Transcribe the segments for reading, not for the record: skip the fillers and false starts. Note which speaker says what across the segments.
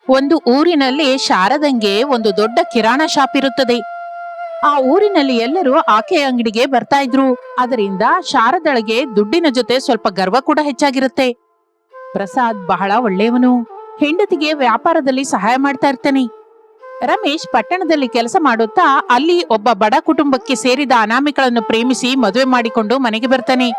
Speaker 1: ಒಂದು ಊರಿನಲ್ಲಿ ಶಾರದಂಗೆ ಒಂದು ದೊಡ್ಡ ಕಿರಾಣಾ ಶಾಪ್ ಇರುತ್ತದೆ. ಆ ಊರಿನಲ್ಲಿ ಎಲ್ಲರೂ ಆಕೆಯ ಅಂಗಡಿಗೆ ಬರ್ತಾ ಇದ್ರು. ಅದರಿಂದ ಶಾರದಳಿಗೆ ದುಡ್ಡಿನ ಜೊತೆ ಸ್ವಲ್ಪ ಗರ್ವ ಕೂಡ ಹೆಚ್ಚಾಗಿರುತ್ತೆ. ಪ್ರಸಾದ್ ಬಹಳ ಒಳ್ಳೆಯವನು. ಹೆಂಡತಿಗೆ ವ್ಯಾಪಾರದಲ್ಲಿ ಸಹಾಯ ಮಾಡ್ತಾ ಇರ್ತಾನೆ. ರಮೇಶ್ ಪಟ್ಟಣದಲ್ಲಿ ಕೆಲಸ ಮಾಡುತ್ತಾ ಅಲ್ಲಿ ಒಬ್ಬ ಬಡ ಕುಟುಂಬಕ್ಕೆ ಸೇರಿದ ಅನಾಮಿಕಳನ್ನು ಪ್ರೇಮಿಸಿ ಮದುವೆ ಮಾಡಿಕೊಂಡು ಮನೆಗೆ ಬರ್ತಾನೆ.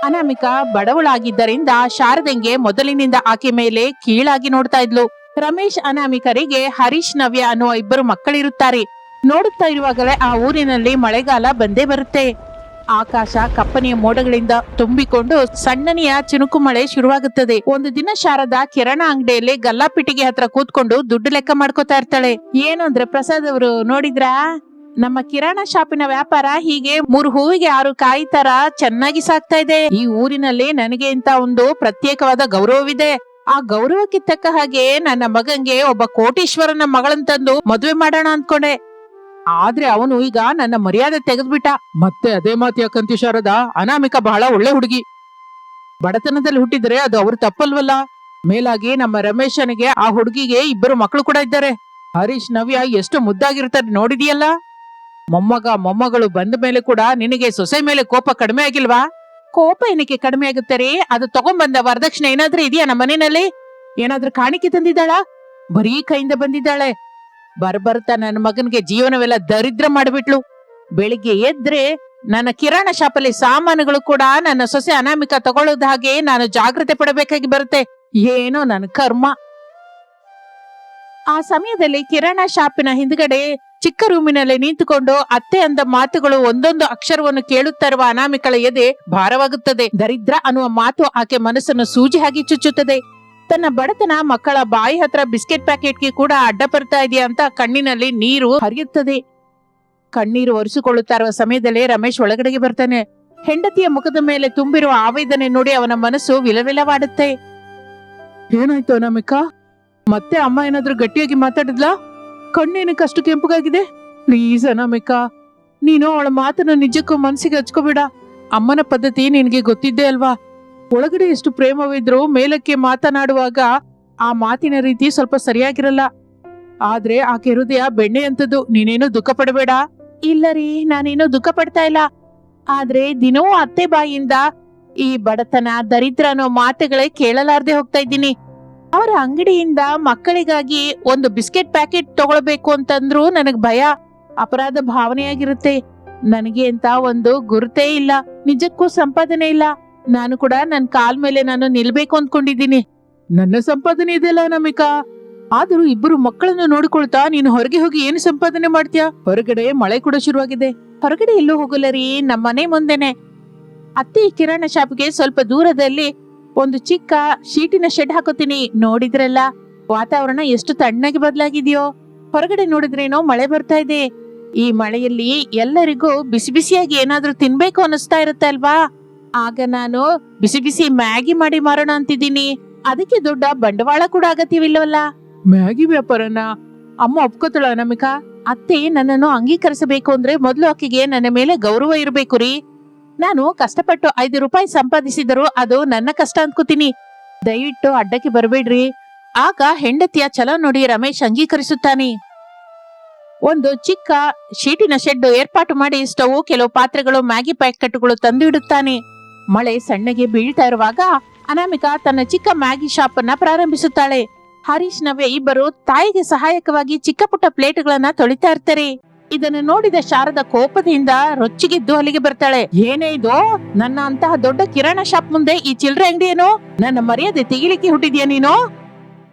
Speaker 1: ಅನಾಮಿಕ ಬಡವಳಾಗಿದ್ದರಿಂದ ಶಾರದಂಗೆ ಮೊದಲಿನಿಂದ ಆಕೆ ಮೇಲೆ ಕೀಳಾಗಿ ನೋಡ್ತಾ ಇದ್ಲು. ರಮೇಶ್ ಅನಾಮಿಕರಿಗೆ ಹರೀಶ್ ನವ್ಯ ಅನ್ನುವ ಇಬ್ಬರು ಮಕ್ಕಳಿರುತ್ತಾರೆ. ನೋಡುತ್ತಾ ಇರುವಾಗಲೇ ಆ ಊರಿನಲ್ಲಿ ಮಳೆಗಾಲ ಬಂದೇ ಬರುತ್ತೆ. ಆಕಾಶ ಕಪ್ಪನೆಯ ಮೋಡಗಳಿಂದ ತುಂಬಿಕೊಂಡು ಸಣ್ಣನೆಯ ಚಿನುಕು ಮಳೆ ಶುರುವಾಗುತ್ತದೆ. ಒಂದು ದಿನ ಶಾರದಾ ಕಿರಾಣಾ ಅಂಗಡಿಯಲ್ಲಿ ಗಲ್ಲಾಪಿಟಿಗೆ ಹತ್ರ ಕೂತ್ಕೊಂಡು ದುಡ್ಡು ಲೆಕ್ಕ ಮಾಡ್ಕೋತಾ ಇರ್ತಾಳೆ. ಏನು ಅಂದ್ರೆ ಪ್ರಸಾದ್ ಅವರು ನೋಡಿದ್ರಾ, ನಮ್ಮ ಕಿರಾಣಾ ಶಾಪಿನ ವ್ಯಾಪಾರ ಹೀಗೆ 3 ಹೂವಿಗೆ 6 ಕಾಯಿ ತರ ಚೆನ್ನಾಗಿ ಸಾಗ್ತಾ ಇದೆ. ಈ ಊರಿನಲ್ಲಿ ನನಗೆ ಇಂತ ಒಂದು ಪ್ರತ್ಯೇಕವಾದ ಗೌರವವಿದೆ. ಆ ಗೌರವಕ್ಕೆ ತಕ್ಕ ಹಾಗೆ ನನ್ನ ಮಗಂಗೆ ಒಬ್ಬ ಕೋಟೀಶ್ವರನ ಮಗಳಂತಂದು ಮದುವೆ ಮಾಡೋಣ ಅಂದ್ಕೊಂಡೆ. ಆದ್ರೆ ಅವನು ಈಗ ನನ್ನ ಮರ್ಯಾದೆ ತೆಗೆದ್ಬಿಟ್ಟ. ಮತ್ತೆ ಅದೇ ಮಾತು ಯಾಕಂತಿ ಶಾರದಾ? ಅನಾಮಿಕ ಬಹಳ ಒಳ್ಳೆ ಹುಡುಗಿ. ಬಡತನದಲ್ಲಿ ಹುಟ್ಟಿದ್ರೆ ಅದು ಅವ್ರ ತಪ್ಪಲ್ವಲ್ಲ. ಮೇಲಾಗಿ ನಮ್ಮ ರಮೇಶನಿಗೆ ಆ ಹುಡುಗಿಗೆ 2 ಮಕ್ಕಳು ಕೂಡ ಇದ್ದಾರೆ. ಹರೀಶ್ ನವ್ಯ ಎಷ್ಟು ಮುದ್ದಾಗಿರ್ತಾರೆ ನೋಡಿದೀಯಲ್ಲ. ಮೊಮ್ಮಗಳು ಬಂದ ಮೇಲೆ ಕೂಡ ನಿನಗೆ ಸೊಸೆ ಮೇಲೆ ಕೋಪ ಕಡಿಮೆ ಆಗಿಲ್ವಾ? ಕೋಪ ಏನಕ್ಕೆ ಕಡಿಮೆ ಆಗುತ್ತೆ ರೀ? ಅದು ತಗೊಂಡ್ಬಂದ ವರದಕ್ಷಿಣೆ ಏನಾದ್ರೂ ಇದೆಯಾ ನಮ್ಮ ಮನೆಯಲ್ಲಿ? ಏನಾದ್ರೂ ಕಾಣಿಕೆ ತಂದಿದ್ದಾಳ? ಬರೀ ಕೈಯಿಂದ ಬಂದಿದ್ದಾಳೆ. ಬರ್ಬರ್ತಾ ನನ್ನ ಮಗನ್ಗೆ ಜೀವನವೆಲ್ಲ ದರಿದ್ರ ಮಾಡ್ಬಿಟ್ಲು. ಬೆಳಿಗ್ಗೆ ಎದ್ರೆ ನನ್ನ ಕಿರಾಣಾ ಶಾಪಲ್ಲಿ ಸಾಮಾನುಗಳು ಕೂಡ ನನ್ನ ಸೊಸೆ ಅನಾಮಿಕ ತಗೊಳ್ಳೋದ ಹಾಗೆ ನಾನು ಜಾಗ್ರತೆ ಪಡಬೇಕಾಗಿ ಬರುತ್ತೆ. ಏನೋ ನನ್ನ ಕರ್ಮ. ಆ ಸಮಯದಲ್ಲಿ ಕಿರಾಣಾ ಶಾಪಿನ ಹಿಂದ್ಗಡೆ ಚಿಕ್ಕ ರೂಮಿನಲ್ಲಿ ನಿಂತುಕೊಂಡು ಅತ್ತೆ ಅಂದ ಮಾತುಗಳು ಒಂದೊಂದು ಅಕ್ಷರವನ್ನು ಕೇಳುತ್ತಾ ಇರುವ ಅನಾಮಿಕಳ ಎದೆ ಭಾರವಾಗುತ್ತದೆ. ದರಿದ್ರ ಅನ್ನುವ ಮಾತು ಆಕೆ ಮನಸ್ಸನ್ನು ಸೂಜಿ ಹಾಗೆ ಚುಚ್ಚುತ್ತದೆ. ತನ್ನ ಬಡತನ ಮಕ್ಕಳ ಬಾಯಿ ಹತ್ರ ಬಿಸ್ಕೆಟ್ ಪ್ಯಾಕೆಟ್ಗೆ ಕೂಡ ಅಡ್ಡ ಬರ್ತಾ ಇದೆಯಾ ಅಂತ ಕಣ್ಣಿನಲ್ಲಿ ನೀರು ಹರಿಯುತ್ತದೆ. ಕಣ್ಣೀರು ಒರೆಸಿಕೊಳ್ಳುತ್ತಾ ಇರುವ ಸಮಯದಲ್ಲೇ ರಮೇಶ್ ಒಳಗಡೆಗೆ ಬರ್ತಾನೆ. ಹೆಂಡತಿಯ ಮುಖದ ಮೇಲೆ ತುಂಬಿರುವ ಆವೇದನೆ ನೋಡಿ ಅವನ ಮನಸ್ಸು ವಿಲವಿಲವಾಡುತ್ತೆ. ಏನಾಯ್ತು ಅನಾಮಿಕಾ? ಮತ್ತೆ ಅಮ್ಮ ಏನಾದ್ರೂ ಗಟ್ಟಿಯಾಗಿ ಮಾತಾಡಿದ್ಲಾ? ಕಣ್ಣೇನಕ್ಕೆ ಅಷ್ಟು ಕೆಂಪಗಾಗಿದೆ? ಪ್ಲೀಸ್ ಅನಾಮಿಕಾ, ನೀನು ಅವಳ ಮಾತನ್ನು ನಿಜಕ್ಕೂ ಮನಸ್ಸಿಗೆ ಹಚ್ಕೋಬೇಡ. ಅಮ್ಮನ ಪದ್ಧತಿ ನಿನಗೆ ಗೊತ್ತಿದ್ದೇ ಅಲ್ವಾ. ಒಳಗಡೆ ಎಷ್ಟು ಪ್ರೇಮವಿದ್ರು ಮೇಲಕ್ಕೆ ಮಾತನಾಡುವಾಗ ಆ ಮಾತಿನ ರೀತಿ ಸ್ವಲ್ಪ ಸರಿಯಾಗಿರಲ್ಲ. ಆದ್ರೆ ಆಕೆ ಹೃದಯ ಬೆಣ್ಣೆ ಅಂತದ್ದು. ನೀನೇನು ದುಃಖ ಪಡಬೇಡ. ಇಲ್ಲ ರೀ, ನಾನೇನು ದುಃಖ ಪಡ್ತಾ ಇಲ್ಲ. ಆದ್ರೆ ದಿನವೂ ಅತ್ತೆ ಬಾಯಿಯಿಂದ ಈ ಬಡತನ ದರಿದ್ರ ಅನ್ನೋ ಮಾತುಗಳೇ ಕೇಳಲಾರ್ದೆ ಹೋಗ್ತಾ ಇದ್ದೀನಿ. ಅವರ ಅಂಗಡಿಯಿಂದ ಮಕ್ಕಳಿಗಾಗಿ ಒಂದು ಬಿಸ್ಕೆಟ್ ಪ್ಯಾಕೆಟ್ ತಗೊಳ್ಬೇಕು ಅಂತಂದ್ರು ನನಗ್ ಭಯ, ಅಪರಾಧ ಭಾವನೆಯಾಗಿರುತ್ತೆ. ನನಗೆ ಅಂತ ಒಂದು ಗುರುತೇ ಇಲ್ಲ, ನಿಜಕ್ಕೂ ಸಂಪಾದನೆ ಇಲ್ಲ. ನಾನು ಕೂಡ ನನ್ನ ಕಾಲ್ ಮೇಲೆ ನಾನು ನಿಲ್ಬೇಕು ಅಂದ್ಕೊಂಡಿದ್ದೀನಿ. ನನ್ನ ಸಂಪಾದನೆ ಇದೆಯಲ್ಲ ಅನಾಮಿಕಾ. ಆದ್ರೂ 2 ಮಕ್ಕಳನ್ನು ನೋಡಿಕೊಳ್ತಾ ನೀನು ಹೊರಗೆ ಹೋಗಿ ಏನು ಸಂಪಾದನೆ ಮಾಡ್ತೀಯಾ? ಹೊರಗಡೆ ಮಳೆ ಕೂಡ ಶುರುವಾಗಿದೆ. ಹೊರಗಡೆ ಎಲ್ಲೂ ಹೋಗಲ್ಲ ರೀ, ನಮ್ಮ ಮನೆ ಮುಂದೆನೆ. ಅತ್ತೆ ಕಿರಾಣಾ ಶಾಪ್ಗೆ ಸ್ವಲ್ಪ ದೂರದಲ್ಲಿ ಒಂದು ಚಿಕ್ಕ ಶೀಟಿನ ಶೆಡ್ ಹಾಕೋತೀನಿ. ನೋಡಿದ್ರಲ್ಲ ವಾತಾವರಣ ಎಷ್ಟು ತಣ್ಣಗೆ ಬದಲಾಗಿದೆಯೋ. ಹೊರಗಡೆ ನೋಡಿದ್ರೇನೋ ಮಳೆ ಬರ್ತಾ ಇದೆ. ಈ ಮಳೆಯಲ್ಲಿ ಎಲ್ಲರಿಗೂ ಬಿಸಿ ಬಿಸಿಯಾಗಿ ಏನಾದ್ರೂ ತಿನ್ಬೇಕು ಅನಿಸ್ತಾ ಇರುತ್ತೆ ಅಲ್ವಾ. ಆಗ ನಾನು ಬಿಸಿ ಬಿಸಿ ಮ್ಯಾಗಿ ಮಾಡಿ ಮಾರೋಣ ಅಂತಿದ್ದೀನಿ. ಅದಕ್ಕೆ ದೊಡ್ಡ ಬಂಡವಾಳ ಕೂಡ ಅಗತ್ಯವಿಲ್ಲವಲ್ಲ. ಮ್ಯಾಗಿ ವ್ಯಾಪಾರನ ಅಮ್ಮ ಒಪ್ಕೋತಾಳ ಅನಾಮಿಕಾ? ಅತ್ತೆ ನನ್ನನ್ನು ಅಂಗೀಕರಿಸಬೇಕು ಅಂದ್ರೆ ಮೊದಲು ಆಕೆಗೆ ನನ್ನ ಮೇಲೆ ಗೌರವ ಇರಬೇಕು ರೀ. ನಾನು ಕಷ್ಟಪಟ್ಟು 5 ರೂಪಾಯಿ ಸಂಪಾದಿಸಿದರೂ ಅದು ನನ್ನ ಕಷ್ಟ ಅಂದ್ಕೋತೀನಿ. ದಯವಿಟ್ಟು ಅಡ್ಡಕ್ಕೆ ಬರಬೇಡ್ರಿ. ಆಗ ಹೆಂಡತಿಯ ಛಲ ನೋಡಿ ರಮೇಶ್ ಅಂಗೀಕರಿಸುತ್ತಾನೆ. ಒಂದು ಚಿಕ್ಕ ಶೀಟಿನ ಶೆಡ್ ಏರ್ಪಾಟು ಮಾಡಿ ಸ್ಟವ್, ಕೆಲವು ಪಾತ್ರೆಗಳು, ಮ್ಯಾಗಿ ಪ್ಯಾಕೆಟ್ಗಳು ತಂದು ಇಡುತ್ತಾನೆ. ಮಳೆ ಸಣ್ಣಗೆ ಬೀಳ್ತಾ ಇರುವಾಗ ಅನಾಮಿಕಾ ತನ್ನ ಚಿಕ್ಕ ಮ್ಯಾಗಿ ಶಾಪ್ ಅನ್ನ ಪ್ರಾರಂಭಿಸುತ್ತಾಳೆ. ಹರೀಶ್ ನವ್ಯ ಇಬ್ಬರು ತಾಯಿಗೆ ಸಹಾಯಕವಾಗಿ ಚಿಕ್ಕ ಪುಟ್ಟ ಪ್ಲೇಟ್ಗಳನ್ನ ತೊಳಿತಾ ಇರ್ತಾರೆ. ಇದನ್ನು ನೋಡಿದ ಶಾರದಾ ಕೋಪದಿಂದ ರೊಚ್ಚಿಗೆದ್ದು ಅಲ್ಲಿಗೆ ಬರ್ತಾಳೆ. ಏನೇ ಇದು? ನನ್ನ ಅಂತಹ ದೊಡ್ಡ ಕಿರಾಣಾ ಶಾಪ್ ಮುಂದೆ ಈ ಚಿಲ್ಲರೆ ಅಂಗಡಿ ಏನು? ನನ್ನ ಮರ್ಯಾದೆ ತೆಗಿಲಿಕ್ಕೆ ಹುಟ್ಟಿದ್ಯಾ ನೀನು?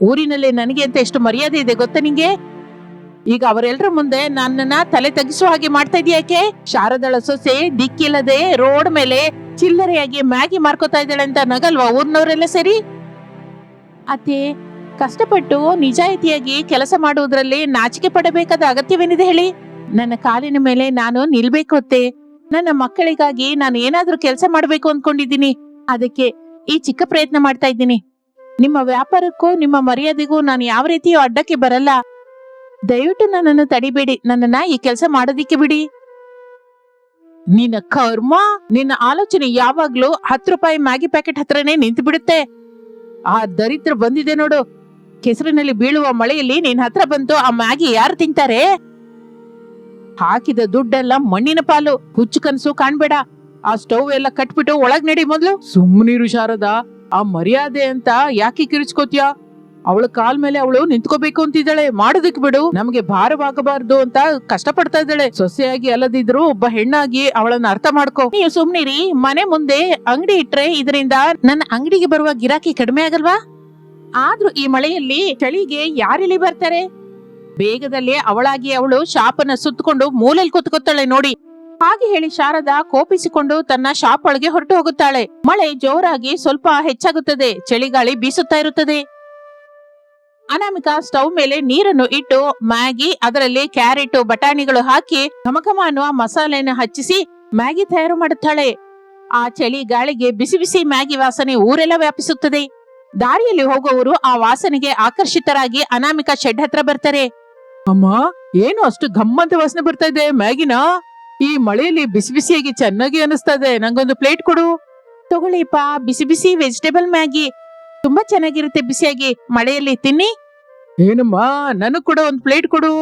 Speaker 1: ಊರಿನಲ್ಲಿ ನನಗೆ ಅಂತ ಎಷ್ಟು ಮರ್ಯಾದೆ ಇದೆ ಗೊತ್ತಾ ನಿಂಗೆ? ಈಗ ಅವರೆಲ್ಲರ ಮುಂದೆ ನನ್ನನ್ನ ತಲೆ ತಗ್ಗಿಸುವ ಹಾಗೆ ಮಾಡ್ತಾ ಇದೀಯಾಕೆ? ಶಾರದಳ ಸೊಸೆ ದಿಕ್ಕಿಲ್ಲದೆ ರೋಡ್ ಮೇಲೆ ಚಿಲ್ಲರೆಯಾಗಿ ಮ್ಯಾಗಿ ಮಾರ್ಕೋತಾ ಇದ್ದಾಳೆ ಅಂತ ನಗಲ್ವಾ ಊರ್ನವರೆಲ್ಲ ಸೇರಿ? ಅತ್ತೆ, ಕಷ್ಟಪಟ್ಟು ನಿಜಾಯಿತಿಯಾಗಿ ಕೆಲಸ ಮಾಡುವುದರಲ್ಲಿ ನಾಚಿಕೆ ಪಡಬೇಕಾದ ಅಗತ್ಯವೇನಿದೆ ಹೇಳಿ? ನನ್ನ ಕಾಲಿನ ಮೇಲೆ ನಾನು ನಿಲ್ಬೇಕು ಅತ್ತೆ. ನನ್ನ ಮಕ್ಕಳಿಗಾಗಿ ನಾನು ಏನಾದ್ರೂ ಕೆಲಸ ಮಾಡ್ಬೇಕು ಅಂದ್ಕೊಂಡಿದ್ದೀನಿ. ಅದಕ್ಕೆ ಈ ಚಿಕ್ಕ ಪ್ರಯತ್ನ ಮಾಡ್ತಾ ಇದ್ದೀನಿ. ನಿಮ್ಮ ವ್ಯಾಪಾರಕ್ಕೂ ನಿಮ್ಮ ಮರ್ಯಾದೆಗೂ ನಾನು ಯಾವ ರೀತಿಯೂ ಅಡ್ಡಕ್ಕೆ ಬರಲ್ಲ. ದಯವಿಟ್ಟು ನನ್ನನ್ನು ತಡಿಬೇಡಿ. ನನ್ನನ್ನ ಈ ಕೆಲಸ ಮಾಡೋದಿಕ್ಕೆ ಬಿಡಿ. ನಿನ್ನ ಕರ್ಮ, ನಿನ್ನ ಆಲೋಚನೆ ಯಾವಾಗ್ಲೂ 10 ರೂಪಾಯಿ ಮ್ಯಾಗಿ ಪ್ಯಾಕೆಟ್ ಹತ್ರನೇ ನಿಂತು ಬಿಡುತ್ತೆ. ಆ ದರಿದ್ರ ಬಂದಿದೆ ನೋಡು. ಕೆಸರಿನಲ್ಲಿ ಬೀಳುವ ಮಳೆಯಲ್ಲಿ ನಿನ್ ಹತ್ರ ಬಂತು ಆ ಮ್ಯಾಗಿ ಯಾರು ತಿಂತಾರೆ? ಹಾಕಿದ ದುಡ್ಡೆಲ್ಲ ಮಣ್ಣಿನ ಪಾಲು. ಹುಚ್ಚು ಕನ್ಸು ಕಾಣ್ಬೇಡ. ಆ ಸ್ಟವ್ ಎಲ್ಲ ಕಟ್ಬಿಟ್ಟು ಒಳಗ್ ನಡಿ ಮೊದ್ಲು. ಸುಮ್ಮನಿರು ಶಾರದಾ, ಆ ಮರ್ಯಾದೆ ಅಂತ ಯಾಕೆ ಕಿರಿಚ್ಕೋತ್ಯಾ? ಅವಳ ಕಾಲ್ ಮೇಲೆ ಅವಳು ನಿಂತ್ಕೋಬೇಕು ಅಂತಿದ್ದಾಳೆ, ಮಾಡೋದಕ್ ಬಿಡು. ನಮ್ಗೆ ಭಾರವಾಗಬಾರ್ದು ಅಂತ ಕಷ್ಟ ಪಡ್ತಾ ಇದ್ದಾಳೆ. ಸೊಸೆಯಾಗಿ ಅಲ್ಲದಿದ್ರು ಒಬ್ಬ ಹೆಣ್ಣಾಗಿ ಅವಳನ್ನ ಅರ್ಥ ಮಾಡ್ಕೋ. ನೀವು ಸುಮ್ನಿರಿ. ಮನೆ ಮುಂದೆ ಅಂಗಡಿ ಇಟ್ರೆ ಇದರಿಂದ ನನ್ನ ಅಂಗಡಿಗೆ ಬರುವ ಗಿರಾಕಿ ಕಡಿಮೆ ಆಗಲ್ವಾ? ಆದ್ರೂ ಈ ಮಳೆಯಲ್ಲಿ ಚಳಿಗೆ ಯಾರಿಲ್ಲಿ ಬರ್ತಾರೆ? ಬೇಗದಲ್ಲಿ ಅವಳಾಗಿ ಅವಳು ಶಾಪನ್ನ ಸುತ್ತಕೊಂಡು ಮೂಲೆಯಲ್ಲಿ ಕೂತ್ಕೊತಾಳೆ ನೋಡಿ. ಹಾಗೆ ಹೇಳಿ ಶಾರದಾ ಕೋಪಿಸಿಕೊಂಡು ತನ್ನ ಶಾಪ್ ಒಳಗೆ ಹೊರಟು ಹೋಗುತ್ತಾಳೆ. ಮಳೆ ಜೋರಾಗಿ ಸ್ವಲ್ಪ ಹೆಚ್ಚಾಗುತ್ತದೆ. ಚಳಿಗಾಳಿ ಬೀಸುತ್ತಾ ಇರುತ್ತದೆ. ಅನಾಮಿಕಾ ಸ್ಟವ್ ಮೇಲೆ ನೀರನ್ನು ಇಟ್ಟು ಮ್ಯಾಗಿ, ಅದರಲ್ಲಿ ಕ್ಯಾರೆಟ್, ಬಟಾಣಿಗಳು ಹಾಕಿ ಘಮಘಮ ಅನ್ನುವ ಮಸಾಲೆಯನ್ನು ಹಚ್ಚಿಸಿ ಮ್ಯಾಗಿ ತಯಾರು ಮಾಡುತ್ತಾಳೆ. ಆ ಚಳಿ ಗಾಳಿಗೆ ಬಿಸಿ ಬಿಸಿ ಮ್ಯಾಗಿ ವಾಸನೆ ಊರೆಲ್ಲ ವ್ಯಾಪಿಸುತ್ತದೆ. ದಾರಿಯಲ್ಲಿ ಹೋಗುವವರು ಆ ವಾಸನೆಗೆ ಆಕರ್ಷಿತರಾಗಿ ಅನಾಮಿಕಾ ಶೆಡ್ ಹತ್ರ ಬರ್ತಾರೆ. ಅಮ್ಮ, ಏನು ಅಷ್ಟು ಗಮ್ಮಂತ ವಾಸನೆ ಬರ್ತಾ ಇದೆ ಮ್ಯಾಗಿನ? ಈ ಮಳೆಯಲ್ಲಿ ಬಿಸಿ ಬಿಸಿಯಾಗಿ ಚೆನ್ನಾಗಿ ಅನಿಸ್ತಾ ಇದೆ. ನಂಗೊಂದು ಪ್ಲೇಟ್ ಕೊಡು. ತಗೊಳ್ಳಿಪ್ಪ, ಬಿಸಿ ಬಿಸಿ ವೆಜಿಟೇಬಲ್ ಮ್ಯಾಗಿ ತುಂಬಾ ಚೆನ್ನಾಗಿರುತ್ತೆ. ಬಿಸಿಯಾಗಿ ಮಳೆಯಲ್ಲಿ ತಿನ್ನಿ. ಏನಮ್ಮ, ನನಗ್ ಕೂಡ ಒಂದ್ ಪ್ಲೇಟ್ ಕೊಡು.